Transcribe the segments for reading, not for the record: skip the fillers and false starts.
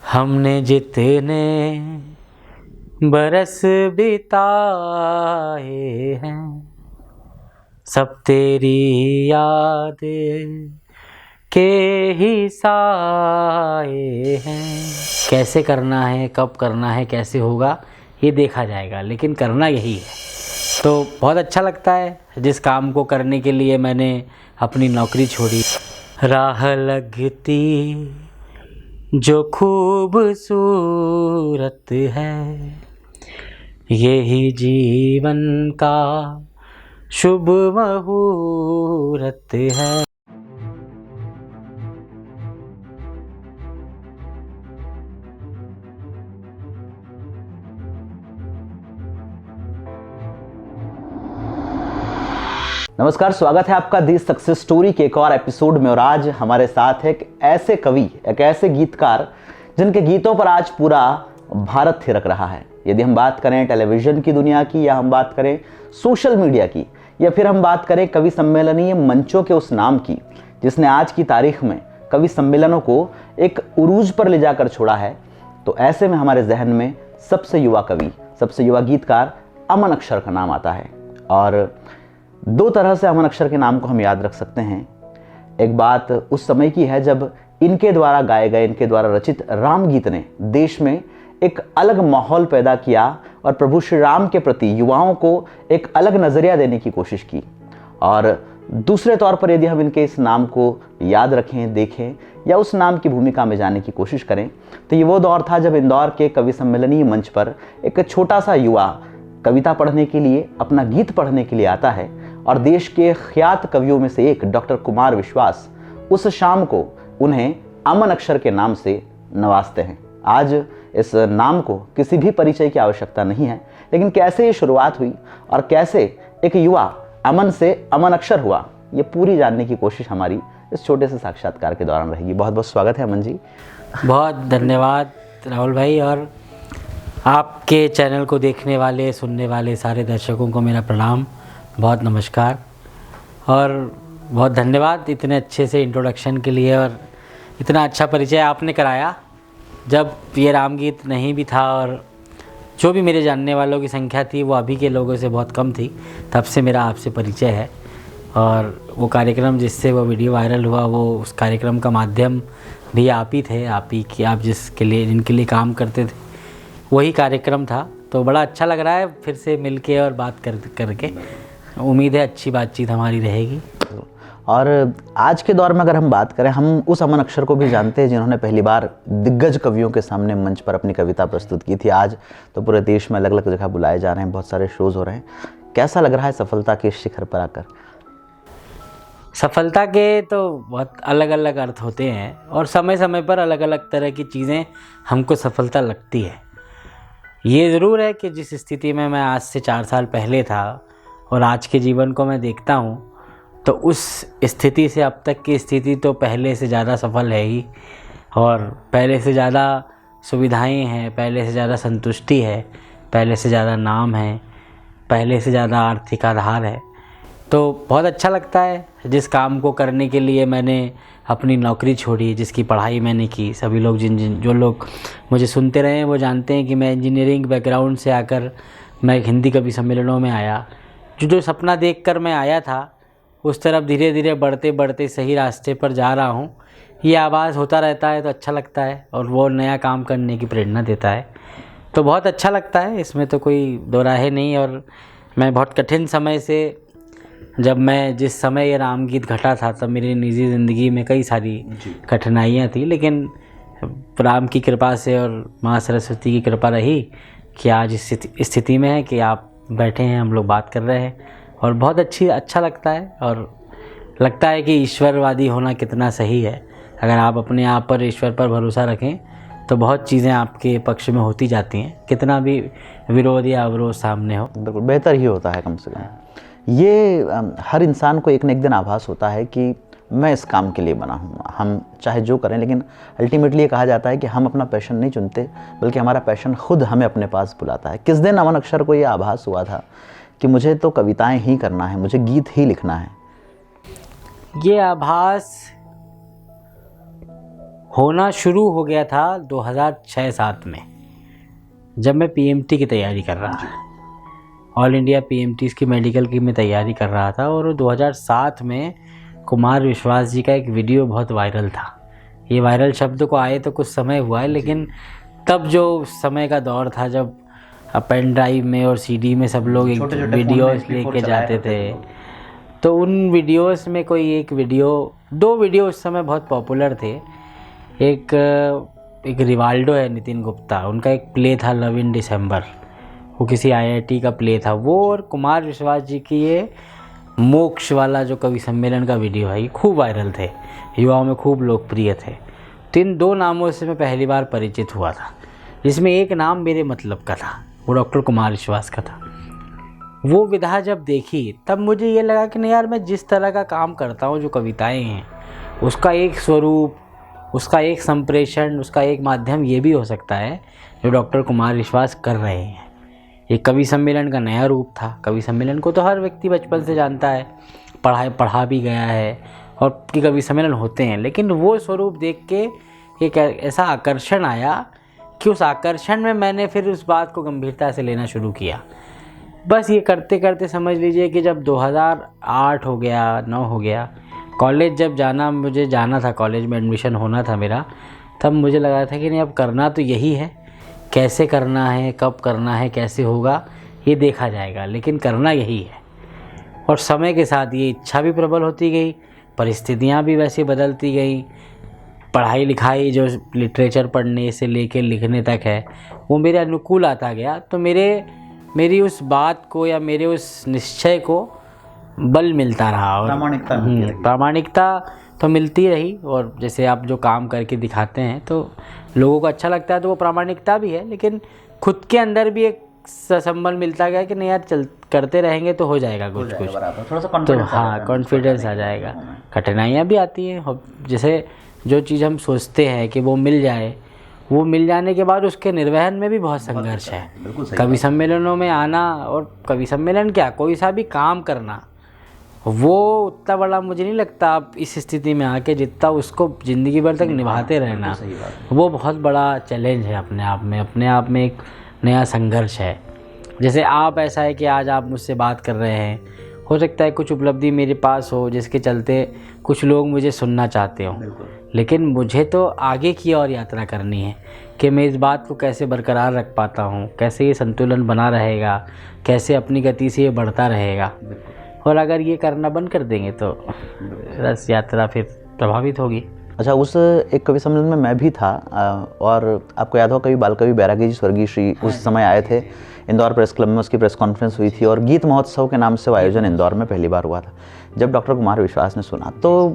हमने जितने बरस बिताए हैं सब तेरी याद के ही साए हैं। कैसे करना है, कब करना है, कैसे होगा ये देखा जाएगा, लेकिन करना यही है। तो बहुत अच्छा लगता है जिस काम को करने के लिए मैंने अपनी नौकरी छोड़ी। राह लगती जो खूबसूरत है, यही जीवन का शुभ मुहूर्त है। नमस्कार, स्वागत है आपका दी सक्सेस स्टोरी के एक और एपिसोड में। और आज हमारे साथ है एक ऐसे कवि, एक ऐसे गीतकार जिनके गीतों पर आज पूरा भारत थिरक रहा है। यदि हम बात करें टेलीविज़न की दुनिया की, या हम बात करें सोशल मीडिया की, या फिर हम बात करें कवि सम्मेलनीय मंचों के उस नाम की जिसने आज की तारीख में कवि सम्मेलनों को एक उरूज पर ले जाकर छोड़ा है, तो ऐसे में हमारे जहन में सबसे युवा कवि, सबसे युवा गीतकार अमन अक्षर का नाम आता है। और दो तरह से अमन अक्षर के नाम को हम याद रख सकते हैं। एक बात उस समय की है जब इनके द्वारा गाए गए, इनके द्वारा रचित राम गीत ने देश में एक अलग माहौल पैदा किया और प्रभु श्री राम के प्रति युवाओं को एक अलग नज़रिया देने की कोशिश की। और दूसरे तौर पर यदि हम इनके इस नाम को याद रखें, देखें, या उस नाम की भूमिका में जाने की कोशिश करें, तो ये वो दौर था जब इंदौर के कवि सम्मेलनीय मंच पर एक छोटा सा युवा कविता पढ़ने के लिए, अपना गीत पढ़ने के लिए आता है। और देश के ख्यात कवियों में से एक डॉक्टर कुमार विश्वास उस शाम को उन्हें अमन अक्षर के नाम से नवाजते हैं। आज इस नाम को किसी भी परिचय की आवश्यकता नहीं है, लेकिन कैसे ये शुरुआत हुई और कैसे एक युवा अमन से अमन अक्षर हुआ, ये पूरी जानने की कोशिश हमारी इस छोटे से साक्षात्कार के दौरान रहेगी। बहुत बहुत स्वागत है अमन जी। बहुत धन्यवाद राहुल भाई, और आपके चैनल को देखने वाले, सुनने वाले सारे दर्शकों को मेरा प्रणाम, बहुत नमस्कार और बहुत धन्यवाद इतने अच्छे से इंट्रोडक्शन के लिए और इतना अच्छा परिचय आपने कराया। जब ये राम गीत नहीं भी था और जो भी मेरे जानने वालों की संख्या थी वो अभी के लोगों से बहुत कम थी, तब से मेरा आपसे परिचय है। और वो कार्यक्रम जिससे वो वीडियो वायरल हुआ, वो उस कार्यक्रम का माध्यम भी आप ही थे, आप जिसके लिए, जिनके लिए काम करते थे, वही कार्यक्रम था। तो बड़ा अच्छा लग रहा है फिर से मिलके और बात करके। उम्मीद है अच्छी बातचीत हमारी रहेगी। और आज के दौर में अगर हम बात करें, हम उस अमन अक्षर को भी जानते हैं जिन्होंने पहली बार दिग्गज कवियों के सामने मंच पर अपनी कविता प्रस्तुत की थी। आज तो पूरे देश में अलग अलग जगह बुलाए जा रहे हैं, बहुत सारे शोज़ हो रहे हैं। कैसा लग रहा है सफलता के शिखर पर आकर? सफलता के तो बहुत अलग अलग अर्थ होते हैं और समय समय पर अलग अलग तरह की चीज़ें हमको सफलता लगती है। ये ज़रूर है कि जिस स्थिति में मैं आज से 4 साल पहले था और आज के जीवन को मैं देखता हूँ, तो उस स्थिति से अब तक की स्थिति तो पहले से ज़्यादा सफल है ही, और पहले से ज़्यादा सुविधाएं हैं, पहले से ज़्यादा संतुष्टि है, पहले से ज़्यादा नाम है, पहले से ज़्यादा आर्थिक आधार है। तो बहुत अच्छा लगता है जिस काम को करने के लिए मैंने अपनी नौकरी छोड़ी, जिसकी पढ़ाई मैंने की। सभी लोग जो लोग मुझे सुनते रहे हैं वो जानते हैं कि मैं इंजीनियरिंग बैकग्राउंड से आकर मैं हिंदी कवि सम्मेलनों में आया। जो सपना देखकर मैं आया था उस तरफ धीरे धीरे बढ़ते बढ़ते सही रास्ते पर जा रहा हूँ। ये आवाज़ होता रहता है तो अच्छा लगता है और वो नया काम करने की प्रेरणा देता है, तो बहुत अच्छा लगता है, इसमें तो कोई दो राहे नहीं। और मैं बहुत कठिन समय से, जब मैं जिस समय ये राम गीत घटा था तब मेरी निजी ज़िंदगी में कई सारी कठिनाइयाँ थी, लेकिन राम की कृपा से और माँ सरस्वती की कृपा रही कि आज इस स्थिति में है कि आप बैठे हैं, हम लोग बात कर रहे हैं, और बहुत अच्छा लगता है। और लगता है कि ईश्वरवादी होना कितना सही है। अगर आप अपने आप पर, ईश्वर पर भरोसा रखें तो बहुत चीज़ें आपके पक्ष में होती जाती हैं, कितना भी विरोध या अवरोध सामने हो। बिल्कुल बेहतर ही होता है कम से कम। ये हर इंसान को एक न एक दिन आभास होता है कि मैं इस काम के लिए बना हूँ। हम चाहे जो करें, लेकिन अल्टीमेटली ये कहा जाता है कि हम अपना पैशन नहीं चुनते, बल्कि हमारा पैशन खुद हमें अपने पास बुलाता है। किस दिन अमन अक्षर को ये आभास हुआ था कि मुझे तो कविताएं ही करना है, मुझे गीत ही लिखना है? ये आभास होना शुरू हो गया था 2006-07 में, जब मैं पीएमटी की तैयारी कर रहा था। ऑल इंडिया पीएमटी की मेडिकल की मैं तैयारी कर रहा था, और 2007 में कुमार विश्वास जी का एक वीडियो बहुत वायरल था। ये वायरल शब्द को आए तो कुछ समय हुआ है, लेकिन तब जो समय का दौर था जब पेन ड्राइव में और सीडी में सब लोग एक वीडियोस लेके जाते थे, तो उन वीडियोस में कोई एक वीडियो, 2 वीडियो उस समय बहुत पॉपुलर थे। एक रिवाल्डो है, नितिन गुप्ता, उनका एक प्ले था लव इन दिसंबर, वो किसी आईआईटी का प्ले था वो, और कुमार विश्वास जी की ये मोक्ष वाला जो कवि सम्मेलन का वीडियो है, ये खूब वायरल थे, युवाओं में खूब लोकप्रिय थे। तो इन 2 नामों से मैं पहली बार परिचित हुआ था, जिसमें एक नाम मेरे मतलब का था, वो डॉक्टर कुमार विश्वास का था। वो विधा जब देखी तब मुझे ये लगा कि नहीं यार, मैं जिस तरह का काम करता हूँ, जो कविताएं हैं, उसका एक स्वरूप, उसका एक संप्रेषण, उसका एक माध्यम ये भी हो सकता है जो डॉक्टर कुमार विश्वास कर रहे हैं। ये कवि सम्मेलन का नया रूप था। कवि सम्मेलन को तो हर व्यक्ति बचपन से जानता है, पढ़ा भी गया है, और कि कवि सम्मेलन होते हैं, लेकिन वो स्वरूप देख के एक ऐसा आकर्षण आया कि उस आकर्षण में मैंने फिर उस बात को गंभीरता से लेना शुरू किया। बस ये करते करते समझ लीजिए कि जब 2008 हो गया, 9 हो गया, कॉलेज जब मुझे जाना था, कॉलेज में एडमिशन होना था मेरा, तब मुझे लगा था कि नहीं, अब करना तो यही है, कैसे करना है, कब करना है, कैसे होगा ये देखा जाएगा, लेकिन करना यही है। और समय के साथ ये इच्छा भी प्रबल होती गई, परिस्थितियाँ भी वैसे बदलती गई, पढ़ाई लिखाई जो लिटरेचर पढ़ने से लेकर लिखने तक है वो मेरे अनुकूल आता गया। तो मेरी उस बात को या मेरे उस निश्चय को बल मिलता रहा, और प्रामाणिकता तो मिलती रही। और जैसे आप जो काम करके दिखाते हैं तो लोगों को अच्छा लगता है, तो वो प्रामाणिकता भी है, लेकिन खुद के अंदर भी एक संबल मिलता गया कि नहीं यार, करते रहेंगे तो हो जाएगा कुछ थोड़ा सा तो हाँ, कॉन्फिडेंस आ जाएगा। कठिनाइयाँ भी आती हैं, जैसे जो चीज़ हम सोचते हैं कि वो मिल जाए, वो मिल जाने के बाद उसके निर्वहन में भी बहुत संघर्ष है। कवि सम्मेलनों में आना, और कवि सम्मेलन क्या, कोई सा भी काम करना, वो उतना बड़ा मुझे नहीं लगता आप इस स्थिति में आके, जितना उसको ज़िंदगी भर तक निभाते रहना, वो बहुत बड़ा चैलेंज है अपने आप में एक नया संघर्ष है। जैसे आप, ऐसा है कि आज आप मुझसे बात कर रहे हैं, हो सकता है कुछ उपलब्धि मेरे पास हो जिसके चलते कुछ लोग मुझे सुनना चाहते हों, लेकिन मुझे तो आगे की और यात्रा करनी है कि मैं इस बात को कैसे बरकरार रख पाता हूँ, कैसे ये संतुलन बना रहेगा, कैसे अपनी गति से ये बढ़ता रहेगा। और अगर ये करना बंद कर देंगे तो बस यात्रा फिर प्रभावित होगी। अच्छा, उस एक कवि सम्मेलन में मैं भी था, और आपको याद हो कवि बाल कवि बैरागी जी स्वर्गीय श्री उस समय आए थे इंदौर प्रेस क्लब में, उसकी प्रेस कॉन्फ्रेंस हुई थी, और गीत महोत्सव के नाम से वो आयोजन इंदौर में पहली बार हुआ था। जब डॉक्टर कुमार विश्वास ने सुना, तो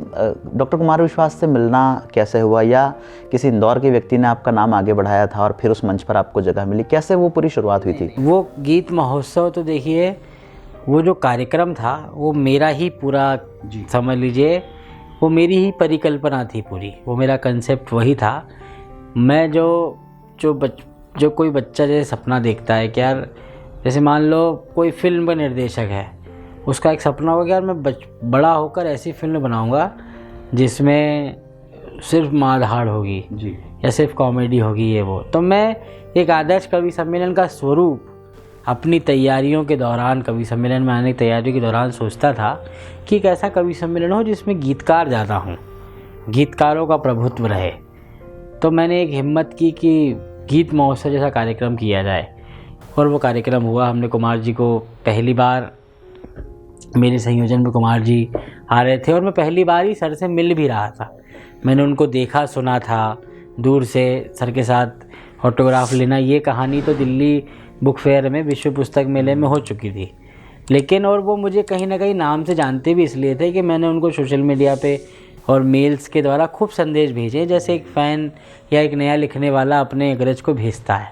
डॉक्टर कुमार विश्वास से मिलना कैसे हुआ, या किसी इंदौर के व्यक्ति ने आपका नाम आगे बढ़ाया था और फिर उस मंच पर आपको जगह मिली, कैसे वो पूरी शुरुआत हुई थी? वो गीत महोत्सव तो देखिए, वो जो कार्यक्रम था वो मेरा ही पूरा, समझ लीजिए वो मेरी ही परिकल्पना थी पूरी, वो मेरा कंसेप्ट वही था। मैं जो कोई बच्चा जैसे सपना देखता है कि यार, जैसे मान लो कोई फिल्म का निर्देशक है, उसका एक सपना होगा कि यार मैं बड़ा होकर ऐसी फिल्म बनाऊंगा जिसमें सिर्फ मार-धाड़ होगी जी, या सिर्फ कॉमेडी होगी, ये वो। तो मैं एक आदर्श कवि सम्मेलन का स्वरूप अपनी तैयारियों के दौरान, कवि सम्मेलन में आने की तैयारियों के दौरान सोचता था कि एक ऐसा कवि सम्मेलन हो जिसमें गीतकार ज़्यादा हों, गीतकारों का प्रभुत्व रहे। तो मैंने एक हिम्मत की कि गीत महोत्सव जैसा कार्यक्रम किया जाए, और वो कार्यक्रम हुआ। हमने कुमार जी को पहली बार, मेरे संयोजन में कुमार जी आ रहे थे, और मैं पहली बार ही सर से मिल भी रहा था। मैंने उनको देखा, सुना था दूर से, सर के साथ ऑटोग्राफ लेना, ये कहानी तो दिल्ली बुक फेयर में, विश्व पुस्तक मेले में हो चुकी थी। लेकिन और वो मुझे कहीं ना कहीं नाम से जानते भी इसलिए थे कि मैंने उनको सोशल मीडिया पे और मेल्स के द्वारा खूब संदेश भेजे, जैसे एक फ़ैन या एक नया लिखने वाला अपने अग्रज को भेजता है।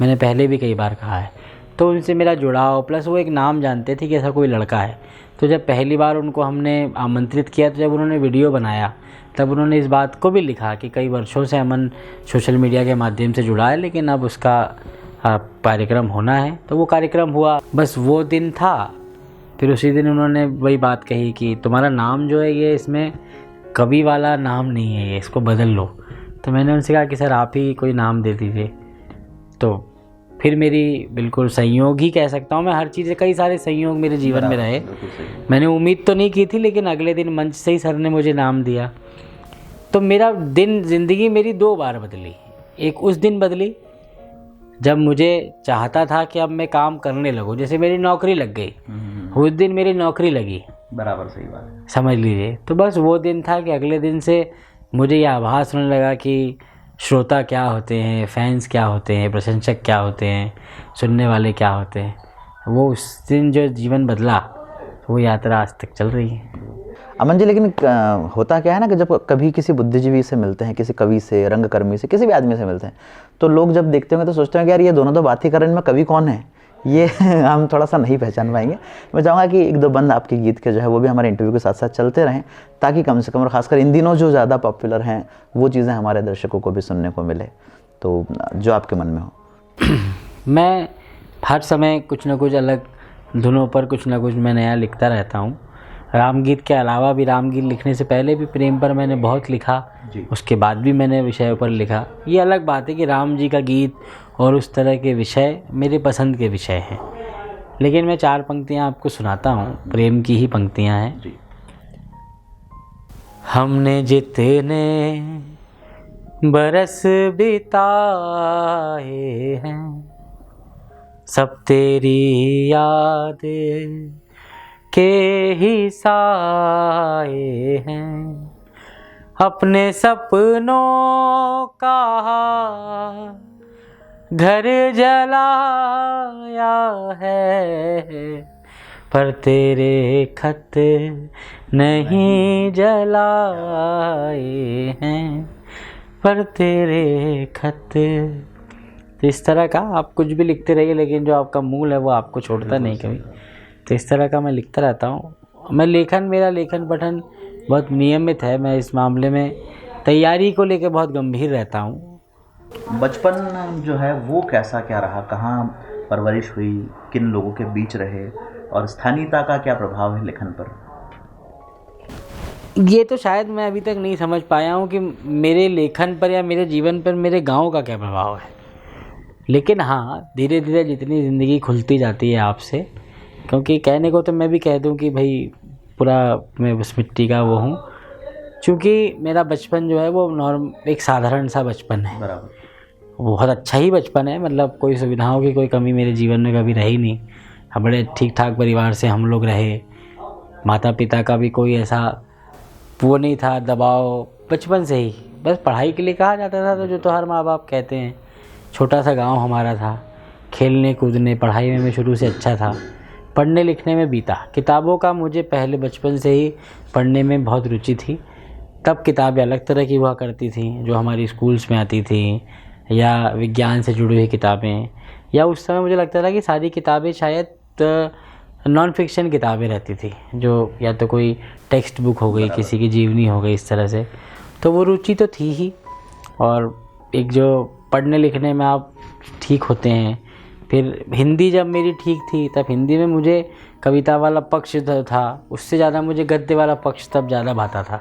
मैंने पहले भी कई बार कहा है। तो उनसे मेरा जुड़ाव, प्लस वो एक नाम जानते थे कि ऐसा कोई लड़का है। तो जब पहली बार उनको हमने आमंत्रित किया, तो जब उन्होंने वीडियो बनाया, तब उन्होंने इस बात को भी लिखा कि कई वर्षों से अमन सोशल मीडिया के माध्यम से जुड़ा है, लेकिन अब उसका कार्यक्रम होना है। तो वो कार्यक्रम हुआ, बस वो दिन था। फिर उसी दिन उन्होंने वही बात कही कि तुम्हारा नाम जो है ये, इसमें कवि वाला नाम नहीं है, ये इसको बदल लो। तो मैंने उनसे कहा कि सर आप ही कोई नाम दे दीजिए। तो फिर मेरी बिल्कुल संयोग ही कह सकता हूँ मैं, हर चीज़ कई सारे संयोग मेरे जीवन में रहे। मैंने उम्मीद तो नहीं की थी, लेकिन अगले दिन मंच से ही सर ने मुझे नाम दिया। तो मेरा दिन, ज़िंदगी मेरी 2 बार बदली। एक उस दिन बदली जब मुझे चाहता था कि अब मैं काम करने लगूँ, जैसे मेरी नौकरी लग गई, उस दिन मेरी नौकरी लगी। बराबर, सही बात है। समझ लीजिए। तो बस वो दिन था कि अगले दिन से मुझे ये आभास होने लगा कि श्रोता क्या होते हैं, फैंस क्या होते हैं, प्रशंसक क्या होते हैं, सुनने वाले क्या होते हैं। वो उस दिन जो जीवन बदला, वो यात्रा आज तक चल रही है। अमन जी, लेकिन होता क्या है ना कि जब कभी किसी बुद्धिजीवी से मिलते हैं, किसी कवि से, रंगकर्मी से, किसी भी आदमी से मिलते हैं, तो लोग जब देखते होंगे तो सोचते हैं कि यार ये दोनों तो बात ही कर रहे हैं, इनमें कवि कौन है, ये हम थोड़ा सा नहीं पहचान पाएंगे। मैं चाहूँगा कि 1-2 बंद आपके गीत के जो है वो भी हमारे इंटरव्यू के साथ साथ चलते रहें, ताकि कम से कम, और ख़ासकर इन दिनों जो ज़्यादा पॉपुलर हैं, वो चीज़ें हमारे दर्शकों को भी सुनने को मिले। तो जो आपके मन में हो। मैं हर समय कुछ ना कुछ अलग धुनों पर कुछ ना कुछ मैं नया लिखता रहता हूँ। रामगीत के अलावा भी, रामगीत लिखने से पहले भी प्रेम पर मैंने बहुत लिखा, उसके बाद भी मैंने विषयों पर लिखा। ये अलग बात है कि राम जी का गीत और उस तरह के विषय मेरे पसंद के विषय हैं। लेकिन मैं 4 पंक्तियाँ आपको सुनाता हूँ, प्रेम की ही पंक्तियाँ हैं। हमने जितने बरस बिताए हैं, सब तेरी याद के ही साए हैं। अपने सपनों का घर जलाया है, पर तेरे खत नहीं जलाए हैं, पर तेरे खत। तो इस तरह का आप कुछ भी लिखते रहिए, लेकिन जो आपका मूल है वो आपको छोड़ता नहीं कभी। तो इस तरह का मैं लिखता रहता हूँ। मेरा लेखन पठन बहुत नियमित है। मैं इस मामले में तैयारी को लेकर बहुत गंभीर रहता हूँ। बचपन जो है वो कैसा क्या रहा, कहाँ परवरिश हुई, किन लोगों के बीच रहे, और स्थानीयता का क्या प्रभाव है लेखन पर? ये तो शायद मैं अभी तक नहीं समझ पाया हूँ कि मेरे लेखन पर या मेरे जीवन पर मेरे गांव का क्या प्रभाव है। लेकिन हाँ, धीरे धीरे जितनी ज़िंदगी खुलती जाती है आपसे, क्योंकि कहने को तो मैं भी कह दूँ कि भाई पूरा मैं उस मिट्टी का वो हूँ, क्योंकि मेरा बचपन जो है वो एक साधारण सा बचपन है। बराबर। बहुत अच्छा ही बचपन है, मतलब कोई सुविधाओं की कोई कमी मेरे जीवन में कभी रही नहीं। बड़े ठीक ठाक परिवार से हम लोग रहे। माता पिता का भी कोई ऐसा वो नहीं था दबाव, बचपन से ही बस पढ़ाई के लिए कहा जाता था, तो जो तो हर माँ बाप कहते हैं। छोटा सा गांव हमारा था, खेलने कूदने पढ़ाई में मैं शुरू से अच्छा था, पढ़ने लिखने में बीता। किताबों का मुझे पहले बचपन से ही पढ़ने में बहुत रुचि थी। तब किताबें अलग तरह की हुआ करती थी जो हमारी स्कूल्स में आती थी, या विज्ञान से जुड़ी हुई किताबें, या उस समय मुझे लगता था कि सारी किताबें शायद नॉन फिक्शन किताबें रहती थी, जो या तो कोई टेक्स्ट बुक हो गई, किसी की जीवनी हो गई, इस तरह से। तो वो रुचि तो थी ही। और एक जो पढ़ने लिखने में आप ठीक होते हैं। फिर हिंदी जब मेरी ठीक थी, तब हिंदी में मुझे कविता वाला पक्ष था, उससे ज़्यादा मुझे गद्य वाला पक्ष तब ज़्यादा भाता था।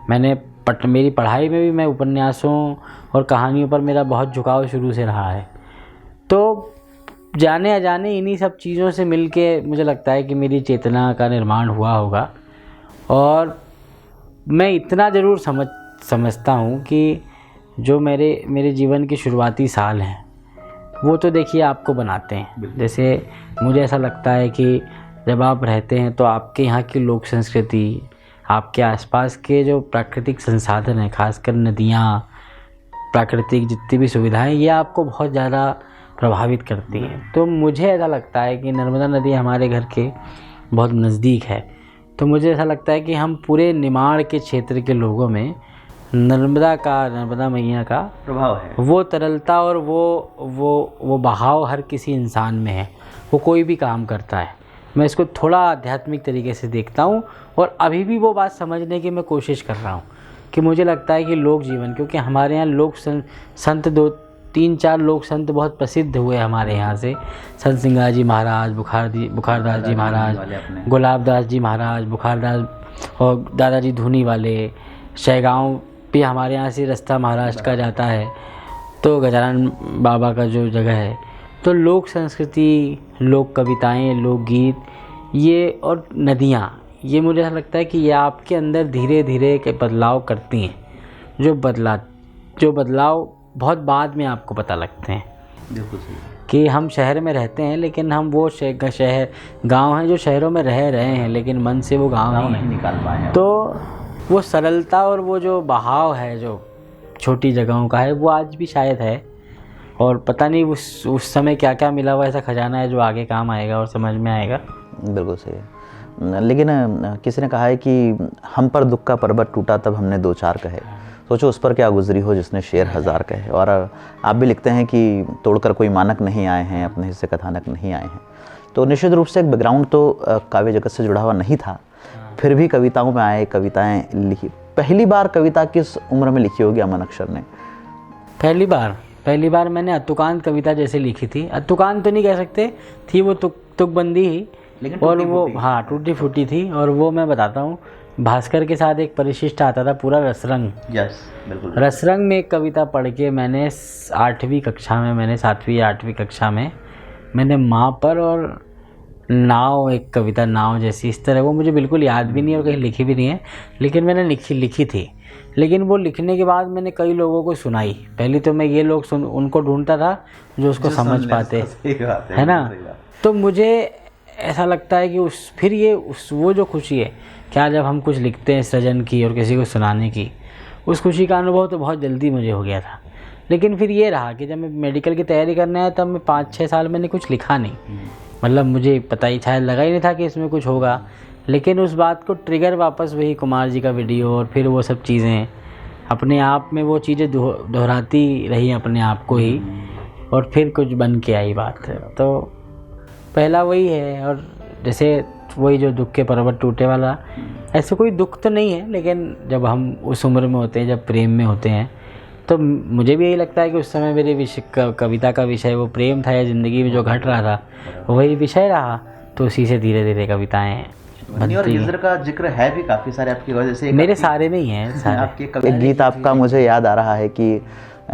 मेरी पढ़ाई में भी मैं उपन्यासों और कहानियों पर मेरा बहुत झुकाव शुरू से रहा है। तो जाने अजाने इन्हीं सब चीज़ों से मिलके मुझे लगता है कि मेरी चेतना का निर्माण हुआ होगा। और मैं इतना ज़रूर समझता हूँ कि जो मेरे जीवन के शुरुआती साल हैं, वो तो देखिए आपको बनाते हैं। जैसे मुझे ऐसा लगता है कि जब आप रहते हैं तो आपके यहाँ की लोक संस्कृति, आपके आसपास के जो प्राकृतिक संसाधन हैं, खासकर नदियाँ, प्राकृतिक जितनी भी सुविधाएं, ये आपको बहुत ज़्यादा प्रभावित करती हैं। तो मुझे ऐसा लगता है कि नर्मदा नदी हमारे घर के बहुत नज़दीक है। तो मुझे ऐसा लगता है कि हम पूरे निमाड़ के क्षेत्र के लोगों में नर्मदा मैया का प्रभाव है, वो तरलता और वो बहाव हर किसी इंसान में है। वो कोई भी काम करता है, मैं इसको थोड़ा आध्यात्मिक तरीके से देखता हूँ। और अभी भी वो बात समझने की मैं कोशिश कर रहा हूँ कि मुझे लगता है कि लोक जीवन, क्योंकि हमारे यहाँ लोक संत 2-3-4 लोक संत बहुत प्रसिद्ध हुए हमारे यहाँ से। संत सिंगार जी महाराज, बुखारदास जी महाराज, गुलाबदास जी महाराज, बुखारदास, और दादाजी धूनी वाले, शैगांव भी हमारे यहाँ से रास्ता महाराष्ट्र का जाता है तो गजानन बाबा का जो जगह है, तो लोक संस्कृति, लोक कविताएँ, लोकगीत, ये और नदियाँ, ये मुझे ऐसा लगता है कि ये आपके अंदर धीरे धीरे एक बदलाव करती हैं, जो बदलाव बहुत बाद में आपको पता लगते हैं। बिल्कुल सही कि हम शहर में रहते हैं लेकिन हम वो शहर गांव हैं जो शहरों में रह रहे हैं, लेकिन मन से वो गांव नहीं निकाल पाए हैं। तो वो सरलता और वो जो बहाव है जो छोटी जगहों का है, वो आज भी शायद है। और पता नहीं उस समय क्या क्या मिला हुआ ऐसा खजाना है जो आगे काम आएगा और समझ में आएगा। बिल्कुल सही है। लेकिन किसी ने कहा है कि हम पर दुख का पर्वत टूटा तब हमने दो चार कहे, सोचो उस पर क्या गुजरी हो जिसने शेर हजार कहे। और आप भी लिखते हैं कि तोड़कर कोई मानक नहीं आए हैं, अपने हिस्से कथानक नहीं आए हैं। तो निश्चित रूप से एक बैकग्राउंड तो काव्य जगत से जुड़ा हुआ नहीं था, फिर भी कविताओं में आए, कविताएं लिखी। पहली बार कविता किस उम्र में लिखी होगी अमन अक्षर ने? पहली बार मैंने अतुकांत कविता जैसे लिखी थी। अतुकांत तो नहीं कह सकते, थी वो तुकबंदी ही, और वो हाँ टूटी फूटी थी। और वो मैं बताता हूँ, भास्कर के साथ एक परिशिष्ट आता था पूरा रसरंग। यस बिल्कुल। रसरंग में एक कविता पढ़ के मैंने 7वीं कक्षा में मैंने माँ पर और नाव, एक कविता नाव जैसी इस तरह, वो मुझे बिल्कुल याद भी नहीं और कहीं लिखी भी नहीं है, लेकिन मैंने लिखी थी। लेकिन वो लिखने के बाद मैंने कई लोगों को सुनाई। पहले तो मैं ये लोग उनको ढूंढता था जो उसको समझ पाते, है ना। तो मुझे ऐसा लगता है कि वो जो खुशी है क्या जब हम कुछ लिखते हैं सृजन की और किसी को सुनाने की, उस खुशी का अनुभव तो बहुत जल्दी मुझे हो गया था। लेकिन फिर ये रहा कि जब मैं मेडिकल की तैयारी करने आया तब मैं 5-6 साल मैंने कुछ लिखा नहीं, मतलब मुझे पता ही शायद लगा ही नहीं था कि इसमें कुछ होगा। लेकिन उस बात को ट्रिगर वापस वही कुमार जी का वीडियो और फिर वो सब चीज़ें अपने आप में, वो चीज़ें दोहराती रही अपने आप को ही, और फिर कुछ बन के आई बात। तो पहला वही है। और जैसे वही जो दुख के पर्वत टूटे वाला, ऐसे कोई दुख तो नहीं है, लेकिन जब हम उस उम्र में होते हैं, जब प्रेम में होते हैं, तो मुझे भी यही लगता है कि उस समय मेरे कविता का विषय वो प्रेम था, या ज़िंदगी में जो घट रहा था वही विषय रहा। तो उसी से धीरे धीरे कविताएँ बनती और हिजर का जिक्र है भी काफ़ी सारे आपकी, जैसे मेरे सारे में ही हैं। आपके एक गीत आपका मुझे याद आ रहा है कि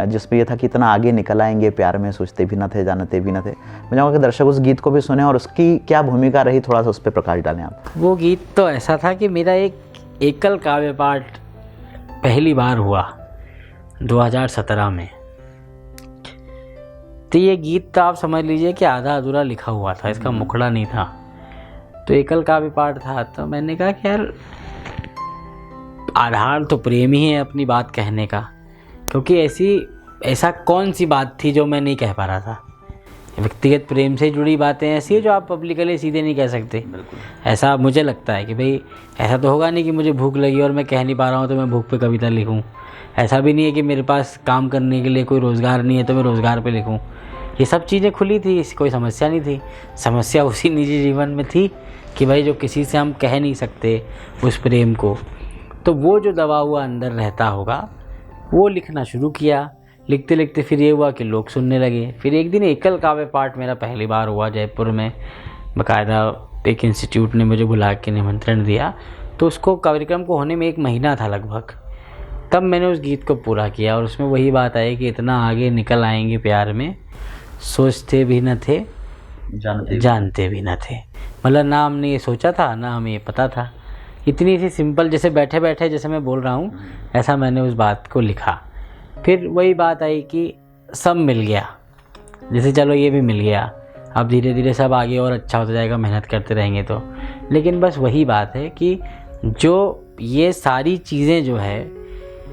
जिसमें ये था कि इतना आगे निकल आएंगे प्यार में, सोचते भी न थे जानते भी न थे। मैं चाहूँगा कि दर्शक उस गीत को भी सुने और उसकी क्या भूमिका रही, थोड़ा सा उस पर प्रकाश डालें आप। वो गीत तो ऐसा था कि मेरा एक एकल काव्य पाठ पहली बार हुआ 2017 में। तो ये गीत तो आप समझ लीजिए कि आधा अधूरा लिखा हुआ था, इसका मुखड़ा नहीं था। तो एकल काव्य पाठ था, तो मैंने कहा कि यार आधार तो प्रेम ही है अपनी बात कहने का, क्योंकि ऐसा कौन सी बात थी जो मैं नहीं कह पा रहा था। व्यक्तिगत प्रेम से जुड़ी बातें ऐसी है जो आप पब्लिकली सीधे नहीं कह सकते। ऐसा मुझे लगता है कि भाई ऐसा तो होगा नहीं कि मुझे भूख लगी और मैं कह नहीं पा रहा हूँ तो मैं भूख पे कविता लिखूँ। ऐसा भी नहीं है कि मेरे पास काम करने के लिए कोई रोज़गार नहीं है तो मैं रोज़गार पे लिखूँ। ये सब चीज़ें खुली थी, कोई समस्या नहीं थी। समस्या उसी निजी जीवन में थी कि भाई जो किसी से हम कह नहीं सकते उस प्रेम को, तो वो जो दबा हुआ अंदर रहता होगा वो लिखना शुरू किया। लिखते लिखते फिर ये हुआ कि लोग सुनने लगे। फिर एक दिन एकल काव्य पाठ मेरा पहली बार हुआ जयपुर में, बाकायदा एक इंस्टीट्यूट ने मुझे बुला के निमंत्रण दिया। तो उसको कार्यक्रम को होने में 1 महीना था लगभग, तब मैंने उस गीत को पूरा किया। और उसमें वही बात आई कि इतना आगे निकल आएंगे प्यार में, सोचते भी न थे जानते भी न थे। मतलब ना हमने ये सोचा था, ना हमें ये पता था। इतनी सी सिंपल, जैसे बैठे बैठे जैसे मैं बोल रहा हूँ ऐसा मैंने उस बात को लिखा। फिर वही बात आई कि सब मिल गया, जैसे चलो ये भी मिल गया, अब धीरे धीरे सब आगे और अच्छा होता जाएगा मेहनत करते रहेंगे तो। लेकिन बस वही बात है कि जो ये सारी चीज़ें जो है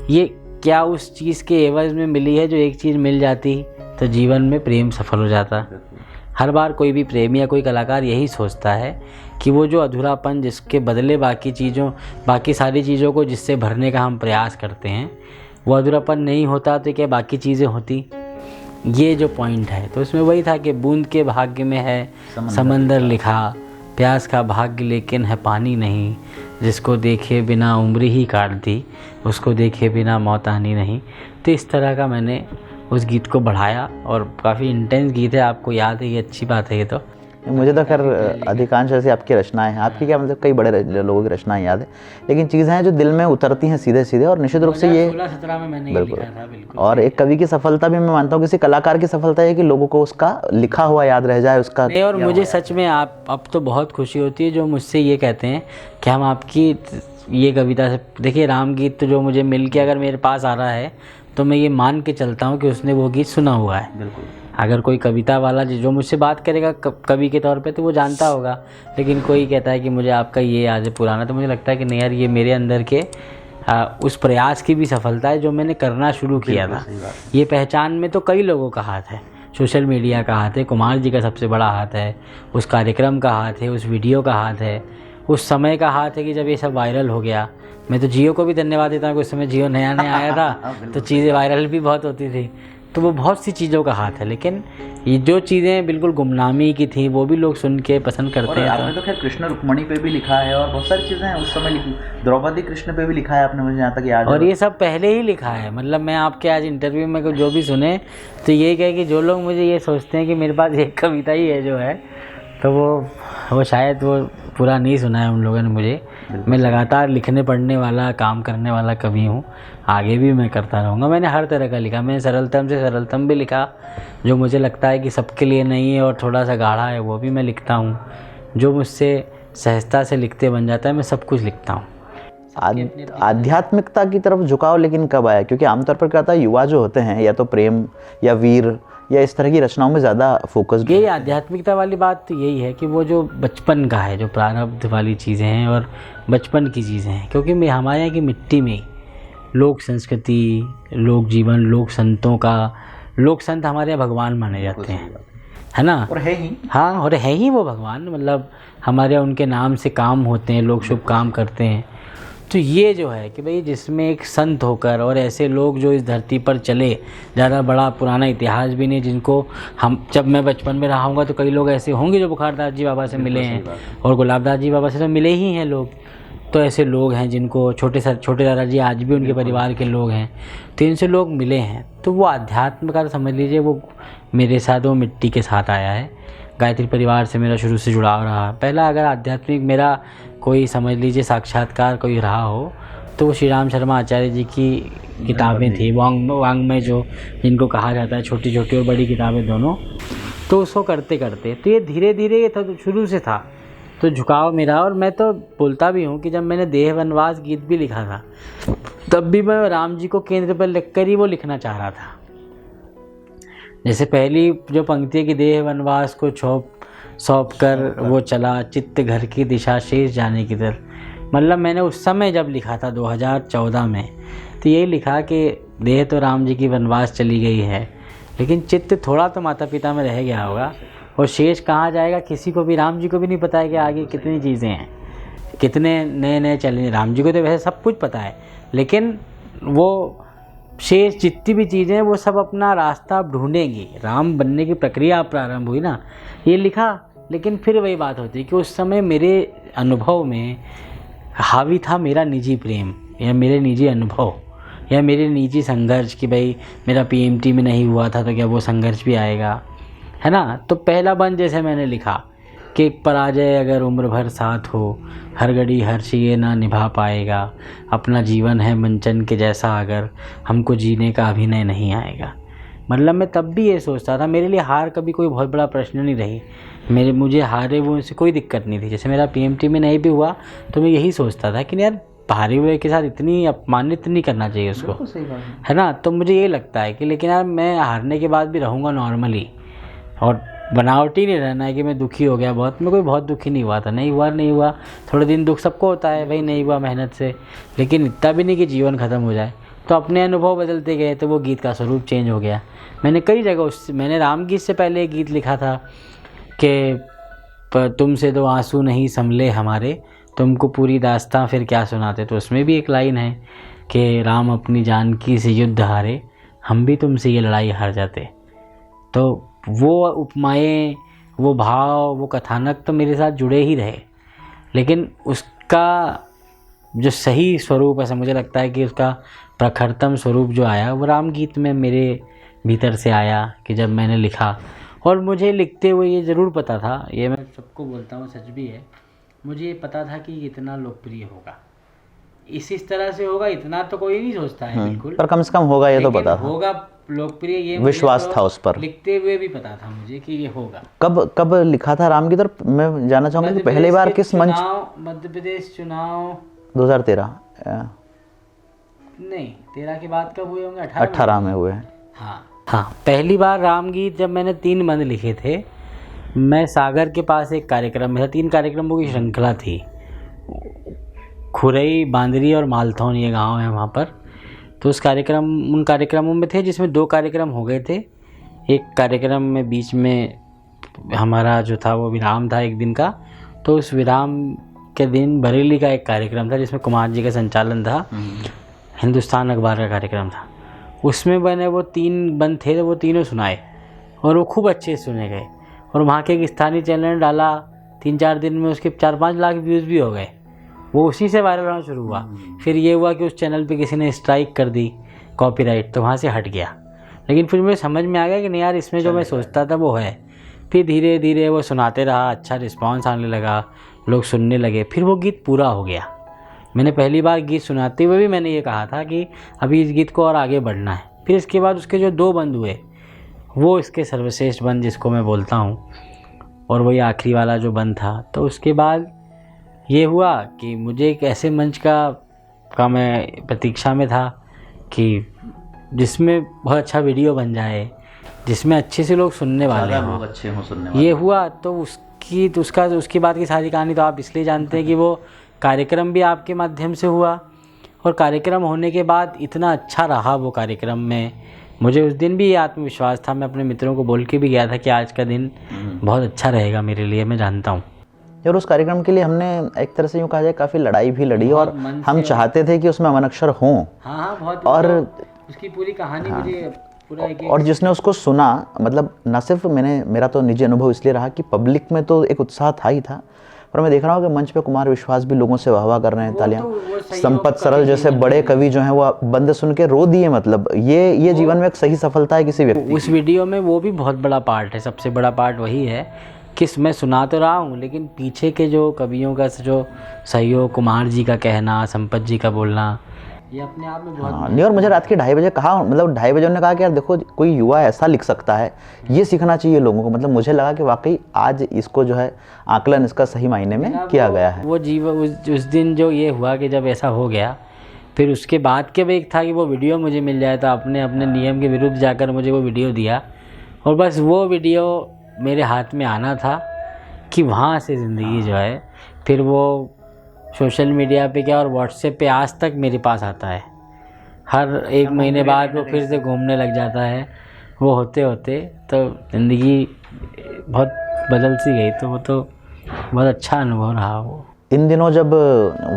ये क्या उस चीज़ के एवज़ में मिली है, जो एक चीज़ मिल जाती तो जीवन में प्रेम सफल हो जाता। हर बार कोई भी प्रेमी या कोई कलाकार यही सोचता है कि वो जो अधूरापन जिसके बदले बाकी सारी चीज़ों को जिससे भरने का हम प्रयास करते हैं, वो अधूरापन नहीं होता तो क्या बाकी चीज़ें होती। ये जो पॉइंट है, तो उसमें वही था कि बूंद के भाग्य में है समंदर लिखा, प्यास का भाग्य लेकिन है पानी नहीं, जिसको देखे बिना उम्र ही काट दी, उसको देखे बिना मौत आनी नहीं। तो इस तरह का मैंने उस गीत को बढ़ाया और काफ़ी इंटेंस गीत है, आपको याद है, ये अच्छी बात है। ये तो मुझे तो खैर अधिकांश ऐसी आपकी रचनाएं हैं, आपकी क्या मतलब कई बड़े लोगों की रचनाएं याद है, लेकिन चीज़ें हैं जो दिल में उतरती हैं सीधे सीधे, और निश्चित रूप से ये 16-17 में मैंने ये लिखा था। बिल्कुल। और एक कवि की सफलता भी मैं मानता हूँ, किसी कलाकार की सफलता है कि लोगों को उसका लिखा हुआ याद रह जाए, उसका नहीं, और मुझे सच में आप अब तो बहुत खुशी होती है जो मुझसे ये कहते हैं कि हम आपकी ये कविता से, देखिए राम गीत तो जो मुझे मिल के अगर मेरे पास आ रहा है तो मैं ये मान के चलता हूँ कि उसने वो गीत सुना हुआ है। बिल्कुल। अगर कोई कविता वाला जो मुझसे बात करेगा कवि के तौर पे तो वो जानता होगा, लेकिन कोई कहता है कि मुझे आपका ये याद है पुराना, तो मुझे लगता है कि नहीं यार, ये मेरे अंदर के उस प्रयास की भी सफलता है जो मैंने करना शुरू किया था। ये पहचान में तो कई लोगों का हाथ है, सोशल मीडिया का हाथ है, कुमार जी का सबसे बड़ा हाथ है, उस कार्यक्रम का हाथ है, उस वीडियो का हाथ है, उस समय का हाथ है कि जब ये सब वायरल हो गया। मैं तो जियो को भी धन्यवाद देता हूँ कि उस समय जियो नया नया आया था तो चीज़ें वायरल भी बहुत होती थी, तो वो बहुत सी चीज़ों का हाथ है। लेकिन ये जो चीज़ें बिल्कुल गुमनामी की थी वो भी लोग सुन के पसंद करते हैं। आपने तो खैर कृष्ण रुक्मणी पे भी लिखा है और बहुत सारी चीज़ें हैं उस समय लिखी, द्रौपदी कृष्ण पे भी लिखा है आपने, मुझे यहाँ तक याद है। और ये सब पहले ही लिखा है, मतलब मैं आपके आज इंटरव्यू में जो भी सुने तो ये कहे कि जो लोग मुझे ये सोचते हैं कि मेरे पास एक कविता ही है जो है, तो वो शायद वो पूरा नहीं सुना है उन लोगों ने मुझे। मैं लगातार लिखने पढ़ने वाला काम करने वाला कवि हूँ, आगे भी मैं करता रहूँगा। मैंने हर तरह का लिखा, मैंने सरलतम से सरलतम भी लिखा जो मुझे लगता है कि सबके लिए नहीं है और थोड़ा सा गाढ़ा है, वो भी मैं लिखता हूँ। जो मुझसे सहजता से लिखते बन जाता है मैं सब कुछ लिखता हूँ। आध्यात्मिकता की तरफ झुकाव लेकिन कब आया? क्योंकि आमतौर पर क्या होता है, युवा जो होते हैं या तो प्रेम या वीर या इस तरह की रचनाओं में ज़्यादा फोकस। यही आध्यात्मिकता वाली बात तो यही है कि वो जो बचपन का है, जो प्रारब्ध वाली चीज़ें हैं और बचपन की चीज़ें हैं, क्योंकि हमारे यहाँ की मिट्टी में लोक संस्कृति, लोक जीवन, लोक संतों का, लोक संत हमारे यहाँ भगवान माने जाते हैं, है ना? और है ही, हाँ, और है ही वो भगवान, मतलब हमारे यहाँ उनके नाम से काम होते हैं, लोग शुभ काम करते हैं। तो ये जो है कि भाई जिसमें एक संत होकर और ऐसे लोग जो इस धरती पर चले, ज़्यादा बड़ा पुराना इतिहास भी नहीं, जिनको हम, जब मैं बचपन में रहा हूँगा तो कई लोग ऐसे होंगे जो बुखारदास जी बाबा से मिले हैं और गुलाबदास जी बाबा से तो मिले ही हैं लोग। तो ऐसे लोग हैं जिनको छोटे दादाजी आज भी उनके परिवार के लोग हैं, तो इनसे लोग मिले हैं। तो वो अध्यात्म का समझ लीजिए वो मेरे साथ वो मिट्टी के साथ आया है। गायत्री परिवार से मेरा शुरू से जुड़ाव रहा। पहला अगर आध्यात्मिक मेरा कोई समझ लीजिए साक्षात्कार कोई रहा हो तो वो श्री राम शर्मा आचार्य जी की किताबें थी, वांग्मय जो जिनको कहा जाता है, छोटी छोटी और बड़ी किताबें दोनों। तो उसको करते करते तो ये धीरे धीरे ये था, तो शुरू से था तो झुकाव मेरा। और मैं तो बोलता भी हूँ कि जब मैंने देह वनवास गीत भी लिखा था तब भी मैं राम जी को केंद्र पर लिखकर ही वो लिखना चाह रहा था। जैसे पहली जो पंक्ति है कि देह वनवास को सौंप कर वो चला, चित्त घर की दिशा शेष जाने की तरफ, मतलब मैंने उस समय जब लिखा था 2014 में तो यही लिखा कि देह तो राम जी की वनवास चली गई है, लेकिन चित्त थोड़ा तो माता पिता में रह गया होगा, और शेष कहाँ जाएगा किसी को भी, राम जी को भी नहीं पता है कि आगे कितनी चीज़ें हैं, कितने नए नए चैलेंज। राम जी को तो वैसे सब कुछ पता है, लेकिन वो शेष जितनी भी चीज़ें हैं वो सब अपना रास्ता अब ढूंढेंगी। राम बनने की प्रक्रिया प्रारंभ हुई ना, ये लिखा। लेकिन फिर वही बात होती है कि उस समय मेरे अनुभव में हावी था मेरा निजी प्रेम या मेरे निजी अनुभव या मेरे निजी संघर्ष कि भाई मेरा पीएमटी में नहीं हुआ था तो क्या वो संघर्ष भी आएगा, है ना? तो पहला बंद जैसे मैंने लिखा कि पराजय अगर उम्र भर साथ हो, हर घड़ी हर्ष ये ना निभा पाएगा, अपना जीवन है मंचन के जैसा अगर हमको जीने का अभिनय नहीं आएगा। मतलब मैं तब भी ये सोचता था, मेरे लिए हार कभी कोई बहुत बड़ा प्रश्न नहीं रही। मुझे हारे हुए से कोई दिक्कत नहीं थी। जैसे मेरा पीएमटी में नहीं भी हुआ तो मैं यही सोचता था कि यार हारे हुए के साथ इतनी अपमानित नहीं करना चाहिए उसको, है ना? तो मुझे ये लगता है कि लेकिन यार मैं हारने के बाद भी रहूँगा नॉर्मली, और बनावटी नहीं रहना है कि मैं दुखी हो गया बहुत। मैं कोई बहुत दुखी नहीं हुआ था, नहीं हुआ थोड़े दिन दुख सबको होता है भाई, नहीं हुआ मेहनत से, लेकिन इतना भी नहीं कि जीवन ख़त्म हो जाए। तो अपने अनुभव बदलते गए तो वो गीत का स्वरूप चेंज हो गया। मैंने कई जगह मैंने राम गीत से पहले एक गीत लिखा था कि तुमसे तो आंसू नहीं संभले हमारे, तुमको पूरी दास्तां फिर क्या सुनाते। तो उसमें भी एक लाइन है कि राम अपनी जानकी से युद्ध हारे, हम भी तुमसे ये लड़ाई हार जाते। तो वो उपमाएँ, वो भाव, वो कथानक तो मेरे साथ जुड़े ही रहे, लेकिन उसका जो सही स्वरूप ऐसा मुझे लगता है कि उसका प्रखरतम स्वरूप जो आया वो राम गीत में मेरे भीतर से आया कि जब मैंने लिखा। और मुझे लिखते हुए ये ज़रूर पता था, ये मैं सबको बोलता हूँ, सच भी है, मुझे ये पता था कि इतना लोकप्रिय होगा, इस तरह से होगा, इतना तो कोई नहीं सोचता है बिल्कुल, पर कम से कम होगा ये तो लेकिन पता था, होगा लोकप्रिय, ये विश्वास मुझे तो था उस पर। लिखते हुए भी पता था मुझे कि ये होगा। कब लिखा था राम गीत? और मैं जानना चाहूँगा कि पहली बार किस मंच? मध्य प्रदेश चुनाव 2013 नहीं, 13 के बाद कब हुए होंगे? 18 में हुए हैं। हाँ, पहली बार राम गीत जब मैंने 3 बंद लिखे थे, मैं सागर के पास एक कार्यक्रम में था, 3 कार्यक्रमों की श्रृंखला थी, खुरई, बांदरी और मालथौन, ये गांव है वहाँ पर। तो उन कार्यक्रमों में थे जिसमें 2 कार्यक्रम हो गए थे। एक कार्यक्रम में बीच में हमारा जो था वो विराम था एक दिन का, तो उस विराम के दिन बरेली का एक कार्यक्रम था जिसमें कुमार जी का संचालन था, हिंदुस्तान अखबार का कार्यक्रम था। उसमें मैंने वो 3 बंद थे तो वो तीनों सुनाए और वो खूब अच्छे सुने गए, और वहाँ के एक स्थानीय चैनल ने डाला, 3-4 दिन में उसके 4-5 लाख व्यूज़ भी हो गए। वो उसी से वायरल होना शुरू हुआ। फिर ये हुआ कि उस चैनल पे किसी ने स्ट्राइक कर दी, कॉपीराइट, तो वहाँ से हट गया। लेकिन फिर मुझे समझ में आ गया कि नहीं यार, इसमें जो मैं सोचता था वो है। फिर धीरे धीरे वो सुनाते रहा, अच्छा रिस्पांस आने लगा, लोग सुनने लगे, फिर वो गीत पूरा हो गया। मैंने पहली बार गीत सुनाते हुए भी मैंने ये कहा था कि अभी इस गीत को और आगे बढ़ना है। फिर इसके बाद उसके जो 2 बंद हुए, वो इसके सर्वश्रेष्ठ बंद जिसको मैं बोलता हूँ, और वही आखिरी वाला जो बंद था। तो उसके बाद ये हुआ कि मुझे एक ऐसे मंच का मैं प्रतीक्षा में था कि जिसमें बहुत अच्छा वीडियो बन जाए, जिसमें अच्छे से लोग सुनने वाले हों, अच्छे हों सुनने वाले। ये हुआ। तो उसकी बात की सारी कहानी तो आप इसलिए जानते हैं कि वो कार्यक्रम भी आपके माध्यम से हुआ, और कार्यक्रम होने के बाद इतना अच्छा रहा वो कार्यक्रम में। मुझे उस दिन भी ये आत्मविश्वास था, मैं अपने मित्रों को बोल के भी गया था कि आज का दिन बहुत अच्छा रहेगा मेरे लिए, मैं जानता हूँ। और उस कार्यक्रम के लिए हमने एक तरह से यूँ कहा जाए काफ़ी लड़ाई भी लड़ी, और हम चाहते थे कि उसमें अमन अक्षर हों। हाँ, बहुत। और उसकी पूरी कहानी मुझे पूरा और जिसने उसको सुना, मतलब न सिर्फ मेरा तो निजी अनुभव इसलिए रहा कि पब्लिक में तो एक उत्साह था ही था, पर मैं देख रहा हूँ कि मंच पे कुमार विश्वास भी लोगों से वाह कर रहे हैं, तालियां। संपत सरल जैसे बड़े कवि जो हैं वो बंदे सुन के रो दिए। मतलब ये जीवन में एक सही सफलता है किसी व्यक्ति। उस वीडियो में वो भी बहुत बड़ा पार्ट है, सबसे बड़ा पार्ट वही है कि मैं सुना तो रहा हूँ, लेकिन पीछे के जो कवियों का जो सहयोग, कुमार जी का कहना, संपत जी का बोलना, ये अपने आप में बहुत। नहीं, और मुझे रात के 2:30 बजे कहा, मतलब 2:30 बजे उन्होंने कहा कि यार देखो, कोई युवा ऐसा लिख सकता है, ये सीखना चाहिए लोगों को। मतलब मुझे लगा कि वाकई आज इसको जो है आकलन इसका सही मायने में किया गया है। वो उस दिन जो ये हुआ कि जब ऐसा हो गया, फिर उसके बाद के भी एक था कि वो वीडियो मुझे मिल जाए, तो अपने नियम के विरुद्ध जाकर मुझे वो वीडियो दिया, और बस वो वीडियो मेरे हाथ में आना था कि वहाँ से ज़िंदगी जो है, फिर वो सोशल मीडिया पे क्या और व्हाट्सएप पे आज तक मेरे पास आता है। हर 1 महीने बाद वो फिर से घूमने लग जाता है। वो होते होते तो ज़िंदगी बहुत बदल सी गई, तो वो तो बहुत अच्छा अनुभव रहा वो। इन दिनों जब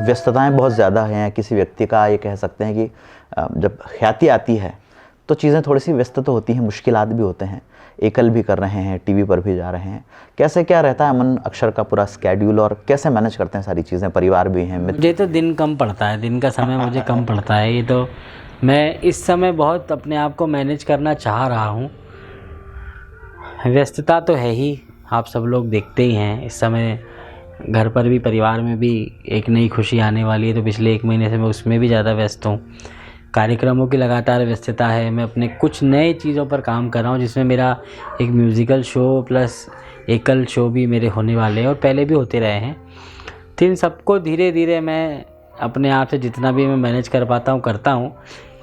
व्यस्तताएं बहुत ज़्यादा हैं किसी व्यक्ति का, ये कह सकते हैं कि जब ख्याति आती है तो चीज़ें थोड़ी सी व्यस्त तो होती हैं, मुश्किलात भी होते हैं, एकल भी कर रहे हैं, टीवी पर भी जा रहे हैं। कैसे क्या रहता है अमन अक्षर का पूरा स्केड्यूल, और कैसे मैनेज करते हैं सारी चीज़ें? परिवार भी हैं, मित्र। मुझे तो दिन कम पड़ता है, दिन का समय मुझे कम पड़ता है। ये तो मैं इस समय बहुत अपने आप को मैनेज करना चाह रहा हूँ। व्यस्तता तो है ही, आप सब लोग देखते ही हैं। इस समय घर पर भी, परिवार में भी एक नई खुशी आने वाली है, तो पिछले 1 महीने से मैं उसमें भी ज़्यादा व्यस्त हूँ। कार्यक्रमों की लगातार व्यस्तता है। मैं अपने कुछ नए चीज़ों पर काम कर रहा हूँ, जिसमें मेरा एक म्यूज़िकल शो प्लस एकल शो भी मेरे होने वाले हैं, और पहले भी होते रहे हैं। तो इन सबको धीरे धीरे मैं अपने आप से जितना भी मैं मैनेज कर पाता हूँ करता हूँ।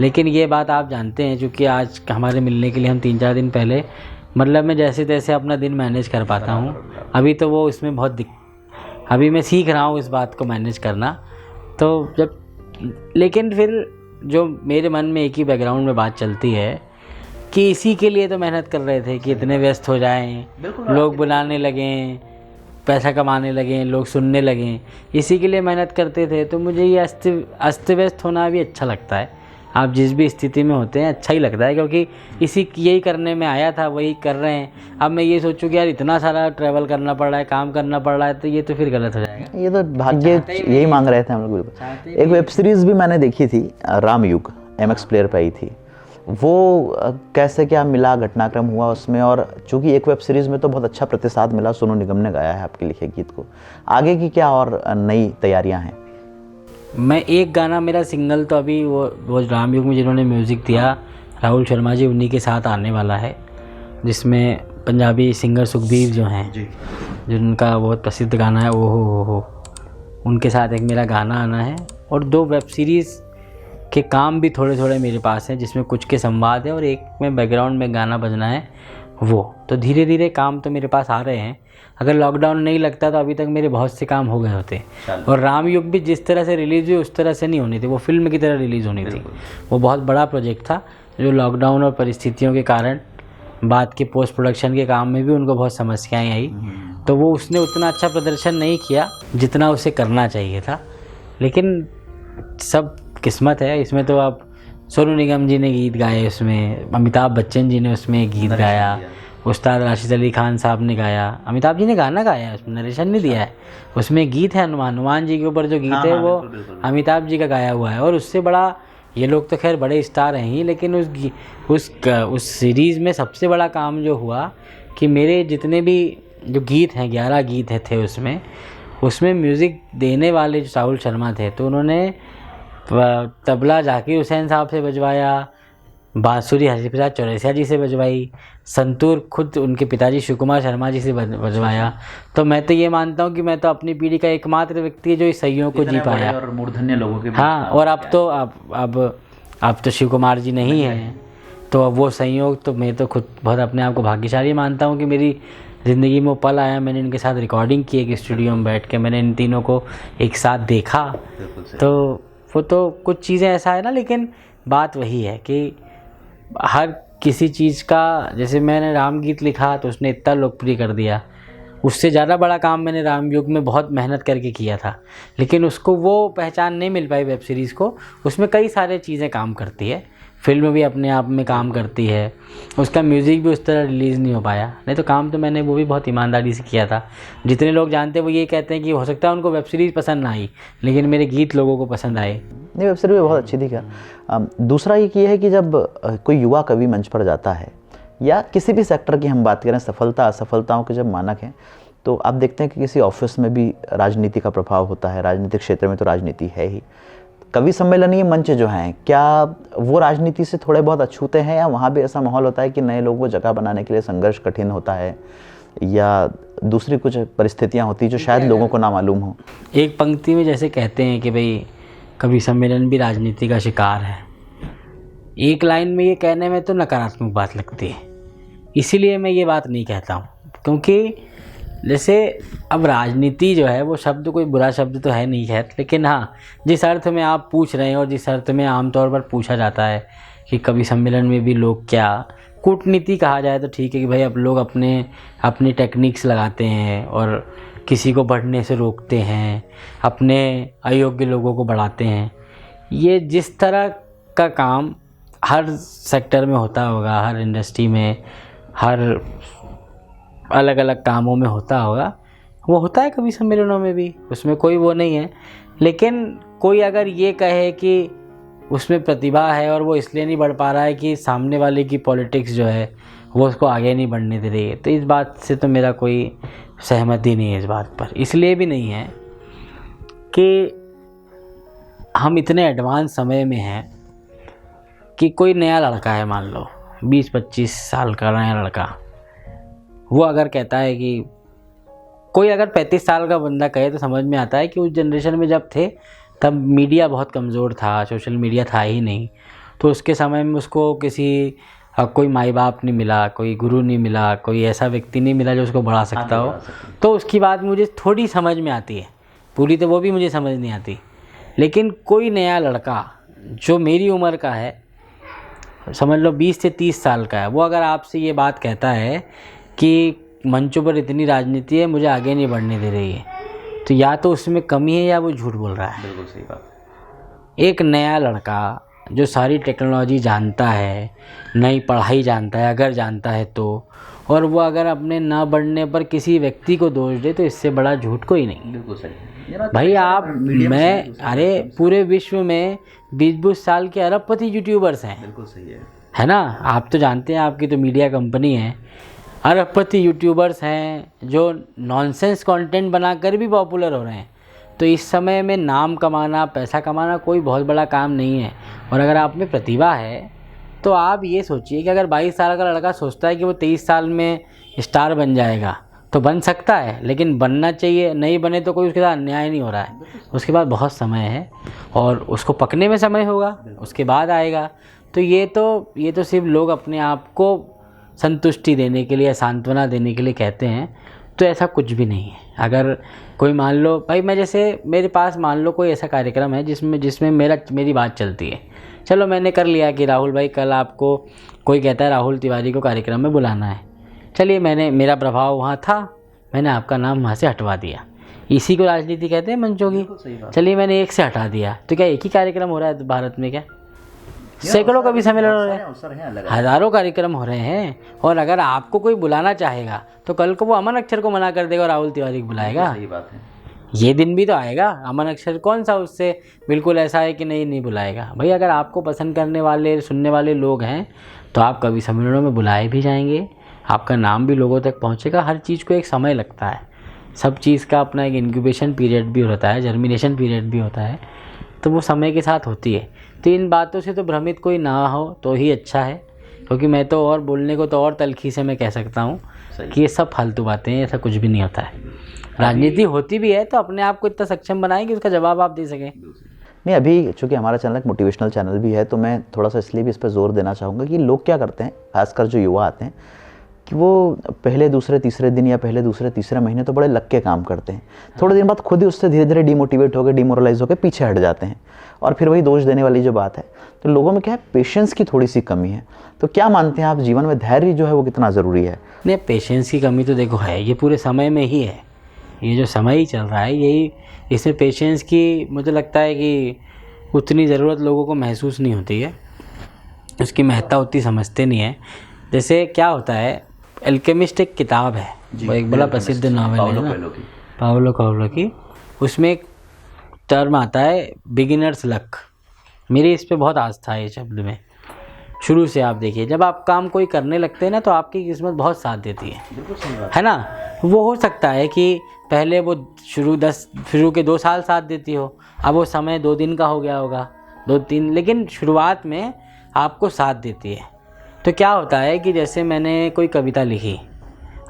लेकिन ये बात आप जानते हैं, चूँकि आज हमारे मिलने के लिए हम 3-4 दिन पहले, मतलब मैं जैसे तैसे अपना दिन मैनेज कर पाता हूँ। अभी तो वो इसमें बहुत अभी मैं सीख रहा हूँ इस बात को मैनेज करना। तो लेकिन फिर जो मेरे मन में एक ही बैकग्राउंड में बात चलती है कि इसी के लिए तो मेहनत कर रहे थे कि इतने व्यस्त हो जाएं, लोग बुलाने लगें, पैसा कमाने लगें, लोग सुनने लगें, इसी के लिए मेहनत करते थे। तो मुझे ये अस्त व्यस्त होना भी अच्छा लगता है। आप जिस भी स्थिति में होते हैं अच्छा ही लगता है, क्योंकि यही करने में आया था, वही कर रहे हैं। अब मैं ये सोचूं कि यार इतना सारा ट्रैवल करना पड़ रहा है, काम करना पड़ रहा है, तो ये तो फिर गलत हो जाएगा। ये तो भाग्य यही मांग रहे थे हम लोग। एक वेब सीरीज़ भी मैंने देखी थी, रामयुग, MX प्लेयर पे आई थी। वो कैसे क्या मिला, घटनाक्रम हुआ उसमें? और चूंकि एक वेब सीरीज़ में तो बहुत अच्छा प्रतिसाद मिला, सोनू निगम ने गाया है आपके लिखे गीत को, आगे की क्या और नई तैयारियां हैं? मैं एक गाना, मेरा सिंगल तो अभी वो रामयुग में जिन्होंने म्यूज़िक दिया राहुल शर्मा जी, उन्हीं के साथ आने वाला है, जिसमें पंजाबी सिंगर सुखबीर जो हैं, जिनका बहुत प्रसिद्ध गाना है ओ हो, उनके साथ एक मेरा गाना आना है। और 2 वेब सीरीज़ के काम भी थोड़े थोड़े मेरे पास हैं, जिसमें कुछ के संवाद है और एक में बैकग्राउंड में गाना बजना है। वो तो धीरे धीरे काम तो मेरे पास आ रहे हैं। अगर लॉकडाउन नहीं लगता तो अभी तक मेरे बहुत से काम हो गए होते। और रामयुग भी जिस तरह से रिलीज़ हुई उस तरह से नहीं होनी थी, वो फिल्म की तरह रिलीज़ होनी थी। वो बहुत बड़ा प्रोजेक्ट था, जो लॉकडाउन और परिस्थितियों के कारण बाद के पोस्ट प्रोडक्शन के काम में भी उनको बहुत समस्याएं आई, तो वो उसने उतना अच्छा प्रदर्शन नहीं किया जितना उसे करना चाहिए था। लेकिन सब किस्मत है इसमें। तो आप सोनू निगम जी ने गीत गाए उसमें, अमिताभ बच्चन जी ने उसमें गीत गाया, उस्ताद राशिद अली खान साहब ने गाया, अमिताभ जी ने गाना गाया है उसमें, नरेशन नहीं दिया है। उसमें गीत है हनुमान जी के ऊपर जो गीत है वो अमिताभ जी का गाया हुआ है। और उससे बड़ा, ये लोग तो खैर बड़े स्टार हैं ही, लेकिन उस सीरीज़ में सबसे बड़ा काम जो हुआ कि मेरे जितने भी जो गीत हैं, 11 गीत थे उसमें म्यूज़िक देने वाले जो राहुल शर्मा थे, तो उन्होंने तबला जाकिर हुसैन साहब से बजवाया, बांसुरी हरिप्रसाद चौरसिया जी से बजवाई, संतूर खुद उनके पिताजी शिव कुमार शर्मा जी से बजवाया। तो मैं तो ये मानता हूँ कि मैं तो अपनी पीढ़ी का एकमात्र व्यक्ति है जो इस संयोग को जी पाया। और मूर्धन्य लोगों के हाँ, और अब तो शिव कुमार जी नहीं हैं, तो अब वो संयोग, तो मैं तो खुद बहुत अपने आप को भाग्यशाली मानता हूँ कि मेरी ज़िंदगी में वो पल आया, मैंने इनके साथ रिकॉर्डिंग की एक स्टूडियो में बैठ के, मैंने इन तीनों को एक साथ देखा। तो वो तो कुछ चीज़ें ऐसा है ना, लेकिन बात वही है कि हर किसी चीज़ का, जैसे मैंने राम गीत लिखा तो उसने इतना लोकप्रिय कर दिया, उससे ज़्यादा बड़ा काम मैंने रामयुग में बहुत मेहनत करके किया था, लेकिन उसको वो पहचान नहीं मिल पाई वेब सीरीज़ को। उसमें कई सारे चीज़ें काम करती है, फिल्म भी अपने आप में काम करती है, उसका म्यूज़िक भी उस तरह रिलीज़ नहीं हो पाया, नहीं तो काम तो मैंने वो भी बहुत ईमानदारी से किया था। जितने लोग जानते हैं वो ये कहते हैं कि हो सकता है उनको वेब सीरीज़ पसंद ना आई, लेकिन मेरे गीत लोगों को पसंद आए। नहीं, वेब सीरीज बहुत अच्छी थी। क्या दूसरा ये है कि जब कोई युवा कवि मंच पर जाता है, या किसी भी सेक्टर की हम बात करें, सफलता असफलताओं के जब मानक हैं, तो आप देखते हैं कि किसी ऑफिस में भी राजनीति का प्रभाव होता है, राजनीतिक क्षेत्र में तो राजनीति है ही। कवि सम्मेलनीय मंच जो हैं, क्या वो राजनीति से थोड़े बहुत अछूते हैं, या वहाँ भी ऐसा माहौल होता है कि नए लोगों को जगह बनाने के लिए संघर्ष कठिन होता है, या दूसरी कुछ परिस्थितियाँ होती हैं जो शायद लोगों को ना मालूम हो? एक पंक्ति में जैसे कहते हैं कि भाई कवि सम्मेलन भी राजनीति का शिकार है, एक लाइन में ये कहने में तो नकारात्मक बात लगती है, इसीलिए मैं ये बात नहीं कहता हूँ। क्योंकि जैसे अब राजनीति जो है वो शब्द कोई बुरा शब्द तो है नहीं है, लेकिन हाँ, जिस अर्थ में आप पूछ रहे हैं और जिस अर्थ में आमतौर पर पूछा जाता है कि कवि सम्मेलन में भी लोग क्या, कूटनीति कहा जाए तो ठीक है कि भाई अब लोग अपनी टेक्निक्स लगाते हैं और किसी को बढ़ने से रोकते हैं, अपने अयोग्य लोगों को बढ़ाते हैं। ये जिस तरह का काम हर सेक्टर में होता होगा, हर इंडस्ट्री में, हर अलग अलग कामों में होता होगा, वो होता है कवि सम्मेलनों में भी, उसमें कोई वो नहीं है। लेकिन कोई अगर ये कहे कि उसमें प्रतिभा है और वो इसलिए नहीं बढ़ पा रहा है कि सामने वाले की पॉलिटिक्स जो है वो उसको आगे नहीं बढ़ने दे रही है, तो इस बात से तो मेरा कोई सहमति नहीं है इस बात पर। इसलिए भी नहीं है कि हम इतने एडवांस समय में हैं कि कोई नया लड़का है, मान लो 20-25 साल का नया लड़का, वो अगर कहता है कि कोई अगर 35 साल का बंदा कहे तो समझ में आता है कि उस जनरेशन में जब थे तब मीडिया बहुत कमज़ोर था, सोशल मीडिया था ही नहीं, तो उसके समय में उसको कोई माई बाप नहीं मिला, कोई गुरु नहीं मिला, कोई ऐसा व्यक्ति नहीं मिला जो उसको बढ़ा सकता हो। तो उसकी बात मुझे थोड़ी समझ में आती है, पूरी तो वो भी मुझे समझ नहीं आती। लेकिन कोई नया लड़का जो मेरी उम्र का है, समझ लो 20 से 30 साल का है, वो अगर आपसे ये बात कहता है कि मंचों पर इतनी राजनीति है, मुझे आगे नहीं बढ़ने दे रही है, तो या तो उसमें कमी है या वो झूठ बोल रहा है। बिल्कुल सही बात। एक नया लड़का जो सारी टेक्नोलॉजी जानता है, नई पढ़ाई जानता है, अगर जानता है तो, और वो अगर अपने ना बढ़ने पर किसी व्यक्ति को दोष दे, तो इससे बड़ा झूठ कोई नहीं। बिल्कुल सही भाई अरे पूरे विश्व में 20-20 साल के अरबपति यूट्यूबर्स हैं। बिल्कुल सही है ना। आप तो जानते हैं, आपकी तो मीडिया कंपनी है, अरबपति यूट्यूबर्स हैं जो नॉनसेंस कंटेंट बनाकर भी पॉपुलर हो रहे हैं। तो इस समय में नाम कमाना, पैसा कमाना कोई बहुत बड़ा काम नहीं है। और अगर आप में प्रतिभा है तो आप ये सोचिए कि अगर 22 साल का लड़का सोचता है कि वो 23 साल में स्टार बन जाएगा तो बन सकता है, लेकिन बनना चाहिए। नहीं बने तो कोई उसके साथ अन्याय नहीं हो रहा है। उसके बाद बहुत समय है और उसको पकने में समय होगा, उसके बाद आएगा। तो ये तो सिर्फ लोग अपने आप को संतुष्टि देने के लिए, सांत्वना देने के लिए कहते हैं। तो ऐसा कुछ भी नहीं है। अगर कोई मान लो भाई, मैं जैसे मेरे पास मान लो कोई ऐसा कार्यक्रम है जिसमें मेरी बात चलती है। चलो मैंने कर लिया कि राहुल भाई कल आपको कोई कहता है राहुल तिवारी को कार्यक्रम में बुलाना है। चलिए मेरा प्रभाव वहाँ था, मैंने आपका नाम वहाँ से हटवा दिया। इसी को राजनीति कहते हैं मंचों की। चलिए मैंने एक से हटा दिया, तो क्या एक ही कार्यक्रम हो रहा है भारत में? क्या सैकड़ों कवि सम्मेलन हो रहे हैं, हज़ारों कार्यक्रम हो रहे हैं। और अगर आपको कोई बुलाना चाहेगा तो कल को वो अमन अक्षर को मना कर देगा और राहुल तिवारी को बुलाएगा। सही बात है। ये दिन भी तो आएगा। अमन अक्षर कौन सा उससे बिल्कुल ऐसा है कि नहीं बुलाएगा। भाई अगर आपको पसंद करने वाले, सुनने वाले लोग हैं तो आप कवि सम्मेलनों में बुलाए भी जाएंगे, आपका नाम भी लोगों तक पहुंचेगा। हर चीज़ को एक समय लगता है, सब चीज़ का अपना एक इंक्यूबेशन पीरियड भी होता है, जर्मिनेशन पीरियड भी होता है, तो वो समय के साथ होती है। तो इन बातों से तो भ्रमित कोई ना हो तो ही अच्छा है, क्योंकि मैं तो और बोलने को तो और तलखी से मैं कह सकता हूँ कि ये सब फालतू बातें हैं, ऐसा कुछ भी नहीं होता है। राजनीति होती भी है तो अपने आप को इतना सक्षम बनाएं कि उसका जवाब आप दे सकें। नहीं, अभी चूँकि हमारा चैनल एक मोटिवेशनल चैनल भी है तो मैं थोड़ा सा इसलिए भी इस पर जोर देना चाहूँगा कि लोग क्या करते हैं, खासकर जो युवा आते हैं, कि वो पहले दूसरे तीसरे दिन या पहले दूसरे तीसरे महीने तो बड़े लग के काम करते हैं। थोड़े दिन बाद खुद ही उससे धीरे धीरे डिमोटिवेट होकर, डिमोरलाइज होकर पीछे हट जाते हैं। और फिर वही दोष देने वाली जो बात है, तो लोगों में क्या है, पेशेंस की थोड़ी सी कमी है। तो क्या मानते हैं आप, जीवन में धैर्य जो है वो कितना ज़रूरी है? नहीं, पेशेंस की कमी तो देखो है, ये पूरे समय में ही है। ये जो समय ही चल रहा है यही, इसमें पेशेंस की मुझे लगता है कि उतनी ज़रूरत लोगों को महसूस नहीं होती है, उसकी महत्ता उतनी समझते नहीं है। जैसे क्या होता है, एल्केमिस्ट एक किताब है, वो एक बड़ा प्रसिद्ध नावल है ना, पाओलो कोएल्हो की। उसमें एक टर्म आता है बिगिनर्स लक। मेरी इस पे बहुत आस्था है, इस शब्द में शुरू से। आप देखिए, जब आप काम कोई करने लगते हैं ना तो आपकी किस्मत बहुत साथ देती है ना। वो हो सकता है कि पहले वो शुरू के 2 साल साथ देती हो, अब वो समय 2 दिन का हो गया होगा, 2-3, लेकिन शुरुआत में आपको साथ देती है। तो क्या होता है कि जैसे मैंने कोई कविता लिखी,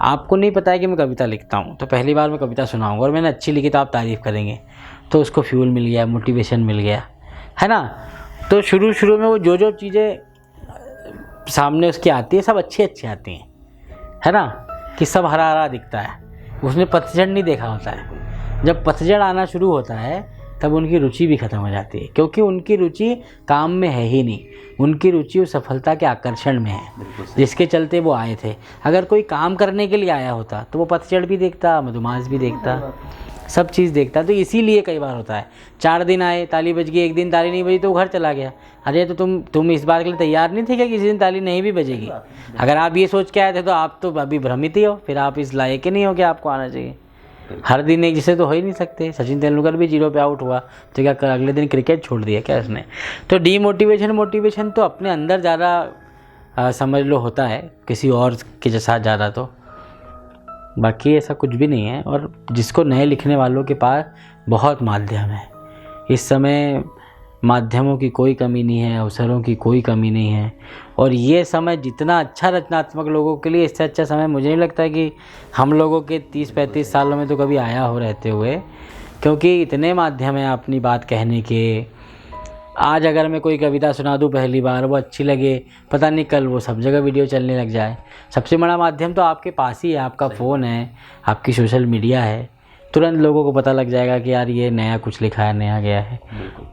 आपको नहीं पता है कि मैं कविता लिखता हूँ, तो पहली बार मैं कविता सुनाऊंगा और मैंने अच्छी लिखी तो आप तारीफ़ करेंगे, तो उसको फ्यूल मिल गया, मोटिवेशन मिल गया, है ना। तो शुरू में वो जो चीज़ें सामने उसकी आती है सब अच्छी आती हैं, है ना, कि सब हरा हरा दिखता है। उसने पतझड़ नहीं देखा होता है। जब पतझड़ आना शुरू होता है तब उनकी रुचि भी ख़त्म हो जाती है, क्योंकि उनकी रुचि काम में है ही नहीं, उनकी रुचि उस सफलता के आकर्षण में है जिसके चलते वो आए थे। अगर कोई काम करने के लिए आया होता तो वो पतझड़ भी देखता, मधुमास भी देखता, सब चीज़ देखता। तो इसीलिए कई बार होता है 4 दिन आए, ताली बज गई, 1 दिन ताली नहीं बजी तो वो घर चला गया। अरे तो तुम इस बार के लिए तैयार नहीं थे क्या किसी दिन ताली नहीं भी बजेगी? अगर आप ये सोच के आए थे तो आप तो अभी भ्रमित ही हो, फिर आप इस लायक ही नहीं हो कि आपको आना चाहिए। हर दिन एक जैसे तो हो ही नहीं सकते। सचिन तेंदुलकर भी 0 पे आउट हुआ तो क्या अगले दिन क्रिकेट छोड़ दिया क्या उसने? तो मोटिवेशन तो अपने अंदर ज़्यादा समझ लो होता है किसी और के साथ ज़्यादा, तो बाकी ऐसा कुछ भी नहीं है। और जिसको नए लिखने वालों के पास बहुत माध्यम है, इस समय माध्यमों की कोई कमी नहीं है, अवसरों की कोई कमी नहीं है। और ये समय जितना अच्छा रचनात्मक लोगों के लिए, इससे अच्छा समय मुझे नहीं लगता कि हम लोगों के 30-35 सालों में तो कभी आया हो रहते हुए, क्योंकि इतने माध्यम हैं अपनी बात कहने के। आज अगर मैं कोई कविता सुना दूँ पहली बार, वो अच्छी लगे, पता नहीं कल वो सब जगह वीडियो चलने लग जाए। सबसे बड़ा माध्यम तो आपके पास ही है, आपका फ़ोन है, आपकी सोशल मीडिया है, तुरंत लोगों को पता लग जाएगा कि यार ये नया कुछ लिखा है, नया गया है।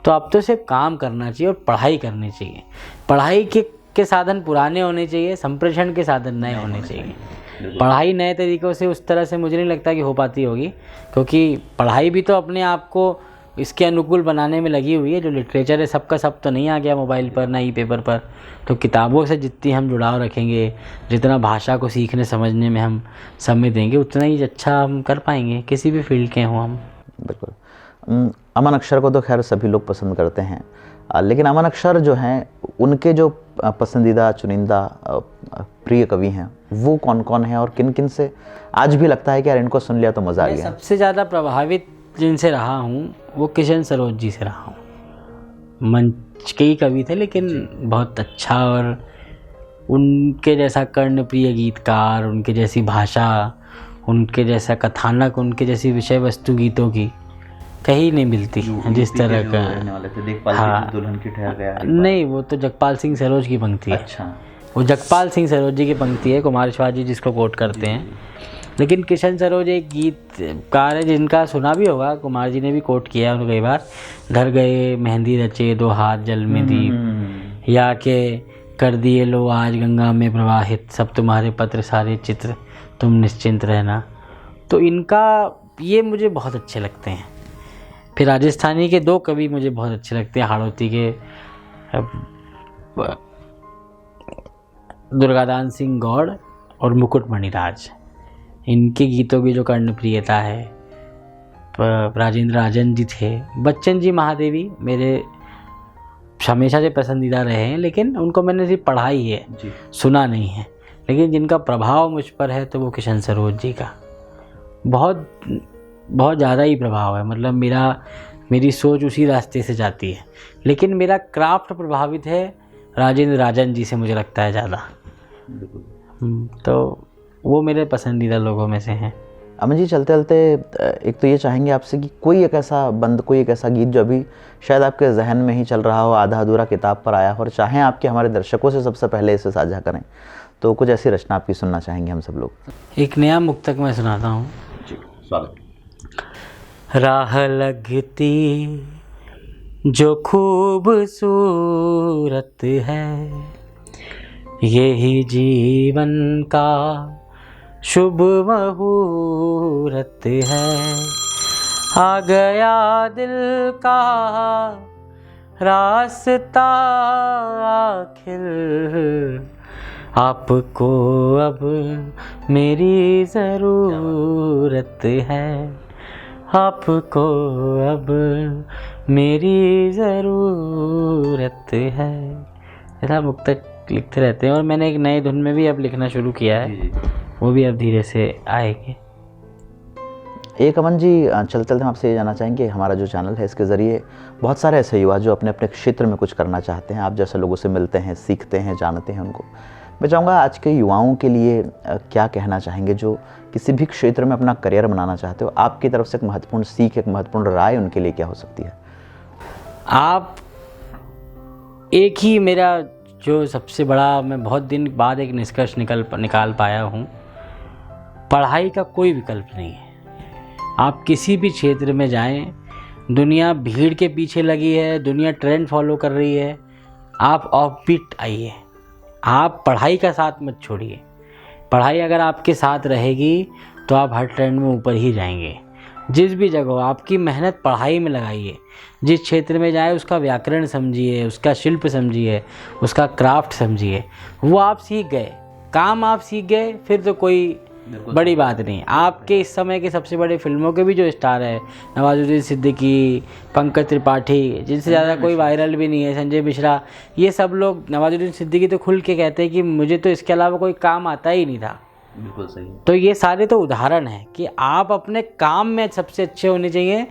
तो अब तो सिर्फ काम करना चाहिए और पढ़ाई करनी चाहिए। पढ़ाई के साधन पुराने होने चाहिए, संप्रेषण के साधन नए होने चाहिए। पढ़ाई नए तरीक़ों से उस तरह से मुझे नहीं लगता कि हो पाती होगी, क्योंकि पढ़ाई भी तो अपने आप को इसके अनुकूल बनाने में लगी हुई है। जो लिटरेचर है सबका सब तो नहीं आ गया मोबाइल पर, ना ही पेपर पर। तो किताबों से जितनी हम जुड़ाव रखेंगे, जितना भाषा को सीखने समझने में हम समय देंगे, उतना ही अच्छा हम कर पाएंगे, किसी भी फील्ड के हों हम। बिल्कुल। अमन अक्षर को तो खैर सभी लोग पसंद करते हैं। लेकिन अमन अख्तर जो हैं, उनके जो पसंदीदा चुनिंदा प्रिय कवि हैं वो कौन कौन हैं और किन किन से आज भी लगता है कि यार इनको सुन लिया तो मज़ा आ गया? सबसे ज़्यादा प्रभावित जिनसे रहा हूँ वो किशन सरोज जी से रहा हूँ। मंच के ही कवि थे लेकिन बहुत अच्छा, और उनके जैसा कर्णप्रिय गीतकार, उनके जैसी भाषा, उनके जैसा कथानक, उनके जैसी विषय वस्तु गीतों की कहीं नहीं मिलती जिस तरह का। हाँ, दुल्हन की ठहर गया नहीं, वो तो जगपाल सिंह सरोज की पंक्ति है। अच्छा, वो जगपाल सिंह सरोज जी की पंक्ति है, कुमार शिवाजी जिसको कोट करते हैं। लेकिन किशन सरोज एक गीतकार है जिनका सुना भी होगा, कुमार जी ने भी कोट किया है उनको कई बार। घर गए मेहंदी रचे दो हाथ जल में दीप, या के कर दिए लो आज गंगा में प्रवाहित, सब तुम्हारे पत्र सारे चित्र तुम निश्चिंत रहना। तो इनका ये मुझे बहुत अच्छे लगते हैं। फिर राजस्थानी के दो कवि मुझे बहुत अच्छे लगते हैं, हाड़ौती के दुर्गादान सिंह गौड़ और मुकुट मणिराज। इनके गीतों की जो कर्णप्रियता है, राजेंद्र राजन जी थे, बच्चन जी महादेवी मेरे हमेशा से पसंदीदा रहे हैं, लेकिन उनको मैंने सिर्फ पढ़ा ही है, सुना नहीं है। लेकिन जिनका प्रभाव मुझ पर है तो वो किशन सरोज जी का बहुत बहुत ज़्यादा ही प्रभाव है। मतलब मेरी सोच उसी रास्ते से जाती है। लेकिन मेरा क्राफ्ट प्रभावित है राजेंद्र राजन जी से, मुझे लगता है ज़्यादा। तो वो मेरे पसंदीदा लोगों में से हैं। अमन जी, चलते चलते एक तो ये चाहेंगे आपसे कि कोई एक ऐसा गीत जो अभी शायद आपके जहन में ही चल रहा हो, आधा अधूरा किताब पर आया हो, और चाहें आपके हमारे दर्शकों से सबसे पहले इसे साझा करें, तो कुछ ऐसी रचना आपकी सुनना चाहेंगे हम सब लोग? एक नया मुक्तक मैं सुनाता हूँ। जी, स्वागत। राह लगती जो खूबसूरत है, यही जीवन का शुभ मुहूर्त है। आ गया दिल का रास्ता आखिर, आपको अब मेरी ज़रूरत है, आपको अब मेरी ज़रूरत है। ऐसा मुक्तक लिखते रहते हैं, और मैंने एक नई धुन में भी अब लिखना शुरू किया है, वो भी अब धीरे से आएंगे। एक अमन जी, चलते चलते हम आपसे ये जानना चाहेंगे, हमारा जो चैनल है इसके ज़रिए बहुत सारे ऐसे युवा जो अपने अपने क्षेत्र में कुछ करना चाहते हैं, आप जैसे लोगों से मिलते हैं, सीखते हैं, जानते हैं उनको। मैं चाहूँगा आज के युवाओं के लिए क्या कहना चाहेंगे जो किसी भी क्षेत्र में अपना करियर बनाना चाहते हो? आपकी तरफ से एक महत्वपूर्ण सीख, एक महत्वपूर्ण राय उनके लिए क्या हो सकती है? आप एक ही मेरा जो सबसे बड़ा, मैं बहुत दिन बाद एक निष्कर्ष निकाल पाया हूँ, पढ़ाई का कोई विकल्प नहीं है। आप किसी भी क्षेत्र में जाएं, दुनिया भीड़ के पीछे लगी है, दुनिया ट्रेंड फॉलो कर रही है, आप ऑफबीट आइए, आप पढ़ाई का साथ मत छोड़िए। पढ़ाई अगर आपके साथ रहेगी तो आप हर ट्रेंड में ऊपर ही जाएंगे। जिस भी जगह आपकी मेहनत पढ़ाई में लगाइए, जिस क्षेत्र में जाए उसका व्याकरण समझिए, उसका शिल्प समझिए, उसका क्राफ्ट समझिए। वो आप सीख गए, काम आप सीख गए, फिर तो कोई बड़ी बात नहीं। आपके इस समय के सबसे बड़े फिल्मों के भी जो स्टार है, नवाजुद्दीन सिद्दीकी, पंकज त्रिपाठी, जिनसे ज़्यादा कोई वायरल भी नहीं है, संजय मिश्रा, ये सब लोग, नवाजुद्दीन सिद्दीकी तो खुल के कहते हैं कि मुझे तो इसके अलावा कोई काम आता ही नहीं था। बिल्कुल सही। तो ये सारे तो उदाहरण हैं कि आप अपने काम में सबसे अच्छे होने चाहिए,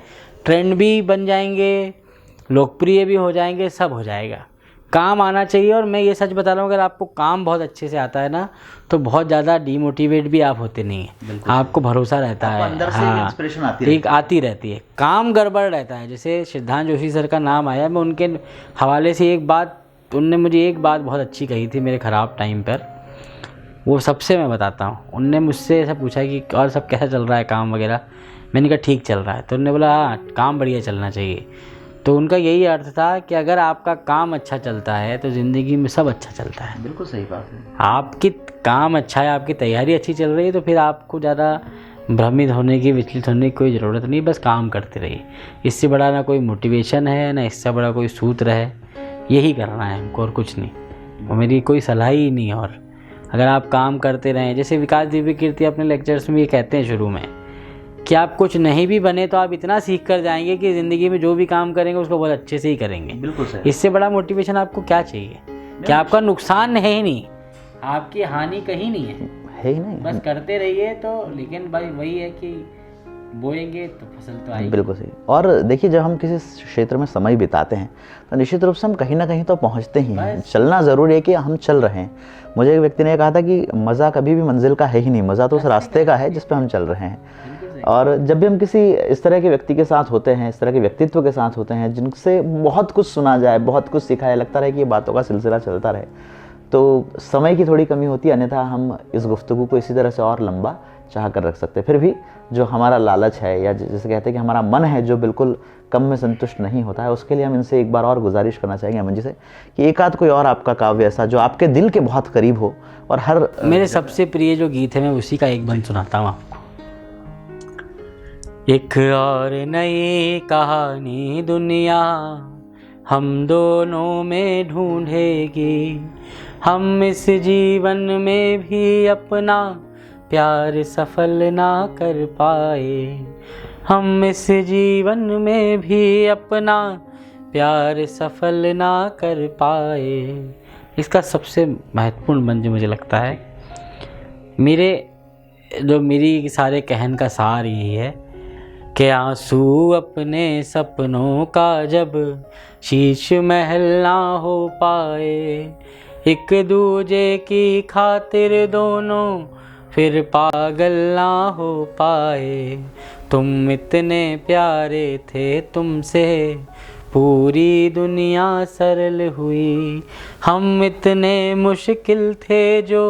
ट्रेंड भी बन जाएंगे, लोकप्रिय भी हो जाएंगे, सब हो जाएगा। काम आना चाहिए। और मैं ये सच बता रहा हूँ, अगर आपको काम बहुत अच्छे से आता है ना, तो बहुत ज़्यादा डीमोटिवेट भी आप होते नहीं हैं, आपको भरोसा रहता है, अंदर से इंस्पिरेशन आती रहती है। काम गड़बड़ रहता है, जैसे सिद्धांत जोशी सर का नाम आया, मैं उनके हवाले से उनने मुझे एक बात बहुत अच्छी कही थी मेरे ख़राब टाइम पर, वो सबसे मैं बताता हूँ। उनने मुझसे ऐसा पूछा कि और सब कैसा चल रहा है काम वगैरह, मैंने कहा ठीक चल रहा है। तो उन्होंने बोला हाँ, काम बढ़िया चलना चाहिए। तो उनका यही अर्थ था कि अगर आपका काम अच्छा चलता है तो ज़िंदगी में सब अच्छा चलता है। बिल्कुल सही बात है। आपकी काम अच्छा है, आपकी तैयारी अच्छी चल रही है, तो फिर आपको ज़्यादा भ्रमित होने की, विचलित होने की कोई ज़रूरत नहीं, बस काम करते रहिए। इससे बड़ा ना कोई मोटिवेशन है, ना इससे बड़ा कोई सूत्र है, यही करना है हमको और कुछ नहीं। और मेरी कोई सलाह ही नहीं है। और अगर आप काम करते रहें, जैसे विकास दिव्य कीर्ति अपने लेक्चर्स में ये कहते हैं शुरू में, कि कि आप कुछ नहीं भी बने तो आप इतना सीख कर जाएंगे कि ज़िंदगी में जो भी काम करेंगे उसको बहुत अच्छे से ही करेंगे। बिल्कुल सही। इससे बड़ा मोटिवेशन आपको क्या चाहिए? कि आपका नुकसान है ही नहीं, आपकी हानि कहीं नहीं है ही नहीं, बस करते रहिए। तो लेकिन भाई वही है कि बोएंगे तो फसल तो आएगी। बिल्कुल सही। और देखिए, जब हम किसी क्षेत्र में समय बिताते हैं तो निश्चित रूप से हम कहीं ना कहीं तो पहुंचते ही हैं। चलना ज़रूरी है कि हम चल रहे हैं। मुझे एक व्यक्ति ने कहा था कि मज़ा कभी भी मंजिल का है ही नहीं, मज़ा तो उस रास्ते का है जिस पे हम चल रहे हैं। और जब भी हम किसी इस तरह के व्यक्ति के साथ होते हैं, इस तरह के व्यक्तित्व के साथ होते हैं जिनसे बहुत कुछ सुना जाए, बहुत कुछ सिखाया, लगता रहे कि ये बातों का सिलसिला चलता रहे, तो समय की थोड़ी कमी होती है, अन्यथा हम इस गुफ्तगू को इसी तरह से और लंबा चाह कर रख सकते हैं। फिर भी जो हमारा लालच है, या जैसे कहते हैं कि हमारा मन है जो बिल्कुल कम में संतुष्ट नहीं होता है, उसके लिए हम इनसे एक बार और गुजारिश करना चाहेंगे अमन जी से कि एक आध कोई और आपका काव्य ऐसा जो आपके दिल के बहुत करीब हो। और हर मेरे सबसे प्रिय जो गीत है मैं उसी का एक बंद सुनाता हूँ आपको। एक और नई कहानी दुनिया हम दोनों में ढूंढेगी, हम इस जीवन में भी अपना प्यार सफल ना कर पाए, हम इस जीवन में भी अपना प्यार सफल ना कर पाए। इसका सबसे महत्वपूर्ण बंद जो मुझे लगता है, मेरी सारे कहन का सार यही है कि आंसू अपने सपनों का जब शीश महल ना हो पाए, एक दूजे की खातिर दोनों फिर पागल ना हो पाए। तुम इतने प्यारे थे, तुमसे पूरी दुनिया सरल हुई, हम इतने मुश्किल थे जो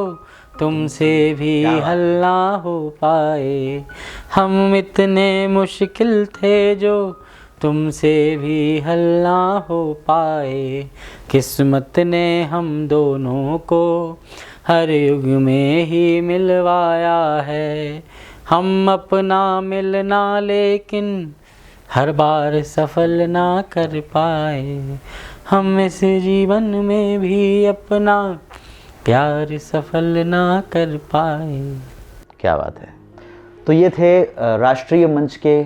तुमसे भी हल ना हो पाए, हम इतने मुश्किल थे जो तुमसे भी हल ना हो पाए। किस्मत ने हम दोनों को हर युग में ही मिलवाया है, हम अपना मिलना लेकिन हर बार सफल ना कर पाए, हम इस जीवन में भी अपना प्यार सफल ना कर पाए। क्या बात है। तो ये थे राष्ट्रीय मंच के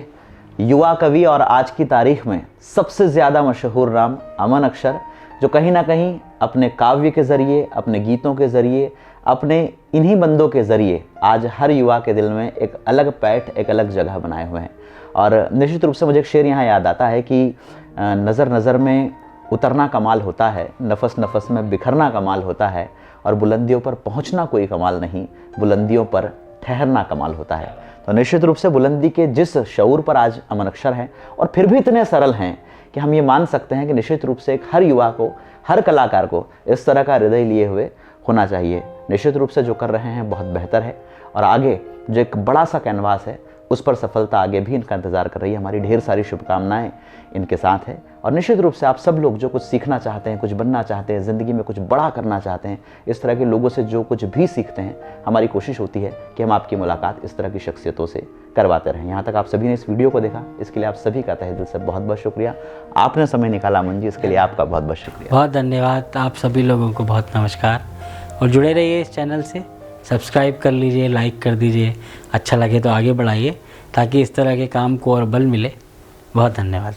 युवा कवि और आज की तारीख में सबसे ज़्यादा मशहूर नाम अमन अक्षर, जो कहीं ना कहीं अपने काव्य के ज़रिए, अपने गीतों के ज़रिए, अपने इन्हीं बंदों के ज़रिए आज हर युवा के दिल में एक अलग पैठ, एक अलग जगह बनाए हुए हैं। और निश्चित रूप से मुझे एक शेर यहाँ याद आता है कि नज़र नज़र में उतरना कमाल होता है, नफस नफस में बिखरना कमाल होता है, और बुलंदियों पर पहुँचना कोई कमाल नहीं, बुलंदियों पर ठहरना कमाल होता है। तो निश्चित रूप से बुलंदी के जिस शऊर पर आज अमन अक्षर हैं, और फिर भी इतने सरल हैं कि हम ये मान सकते हैं कि निश्चित रूप से एक हर युवा को, हर कलाकार को इस तरह का हृदय लिए हुए होना चाहिए। निश्चित रूप से जो कर रहे हैं बहुत बेहतर है, और आगे जो एक बड़ा सा कैनवास है उस पर सफलता आगे भी इनका इंतज़ार कर रही है। हमारी ढेर सारी शुभकामनाएं इनके साथ है। और निश्चित रूप से आप सब लोग जो कुछ सीखना चाहते हैं, कुछ बनना चाहते हैं, ज़िंदगी में कुछ बड़ा करना चाहते हैं, इस तरह के लोगों से जो कुछ भी सीखते हैं, हमारी कोशिश होती है कि हम आपकी मुलाकात इस तरह की शख्सियतों से करवाते रहें। यहाँ तक आप सभी ने इस वीडियो को देखा, इसके लिए आप सभी का तहे दिल से बहुत बहुत शुक्रिया। आपने समय निकाला अमन जी, इसके लिए आपका बहुत बहुत शुक्रिया। बहुत धन्यवाद। आप सभी लोगों को बहुत नमस्कार, और जुड़े रहिए इस चैनल से, सब्सक्राइब कर लीजिए, लाइक कर दीजिए, अच्छा लगे तो आगे बढ़ाइए ताकि इस तरह के काम को और बल मिले। बहुत धन्यवाद।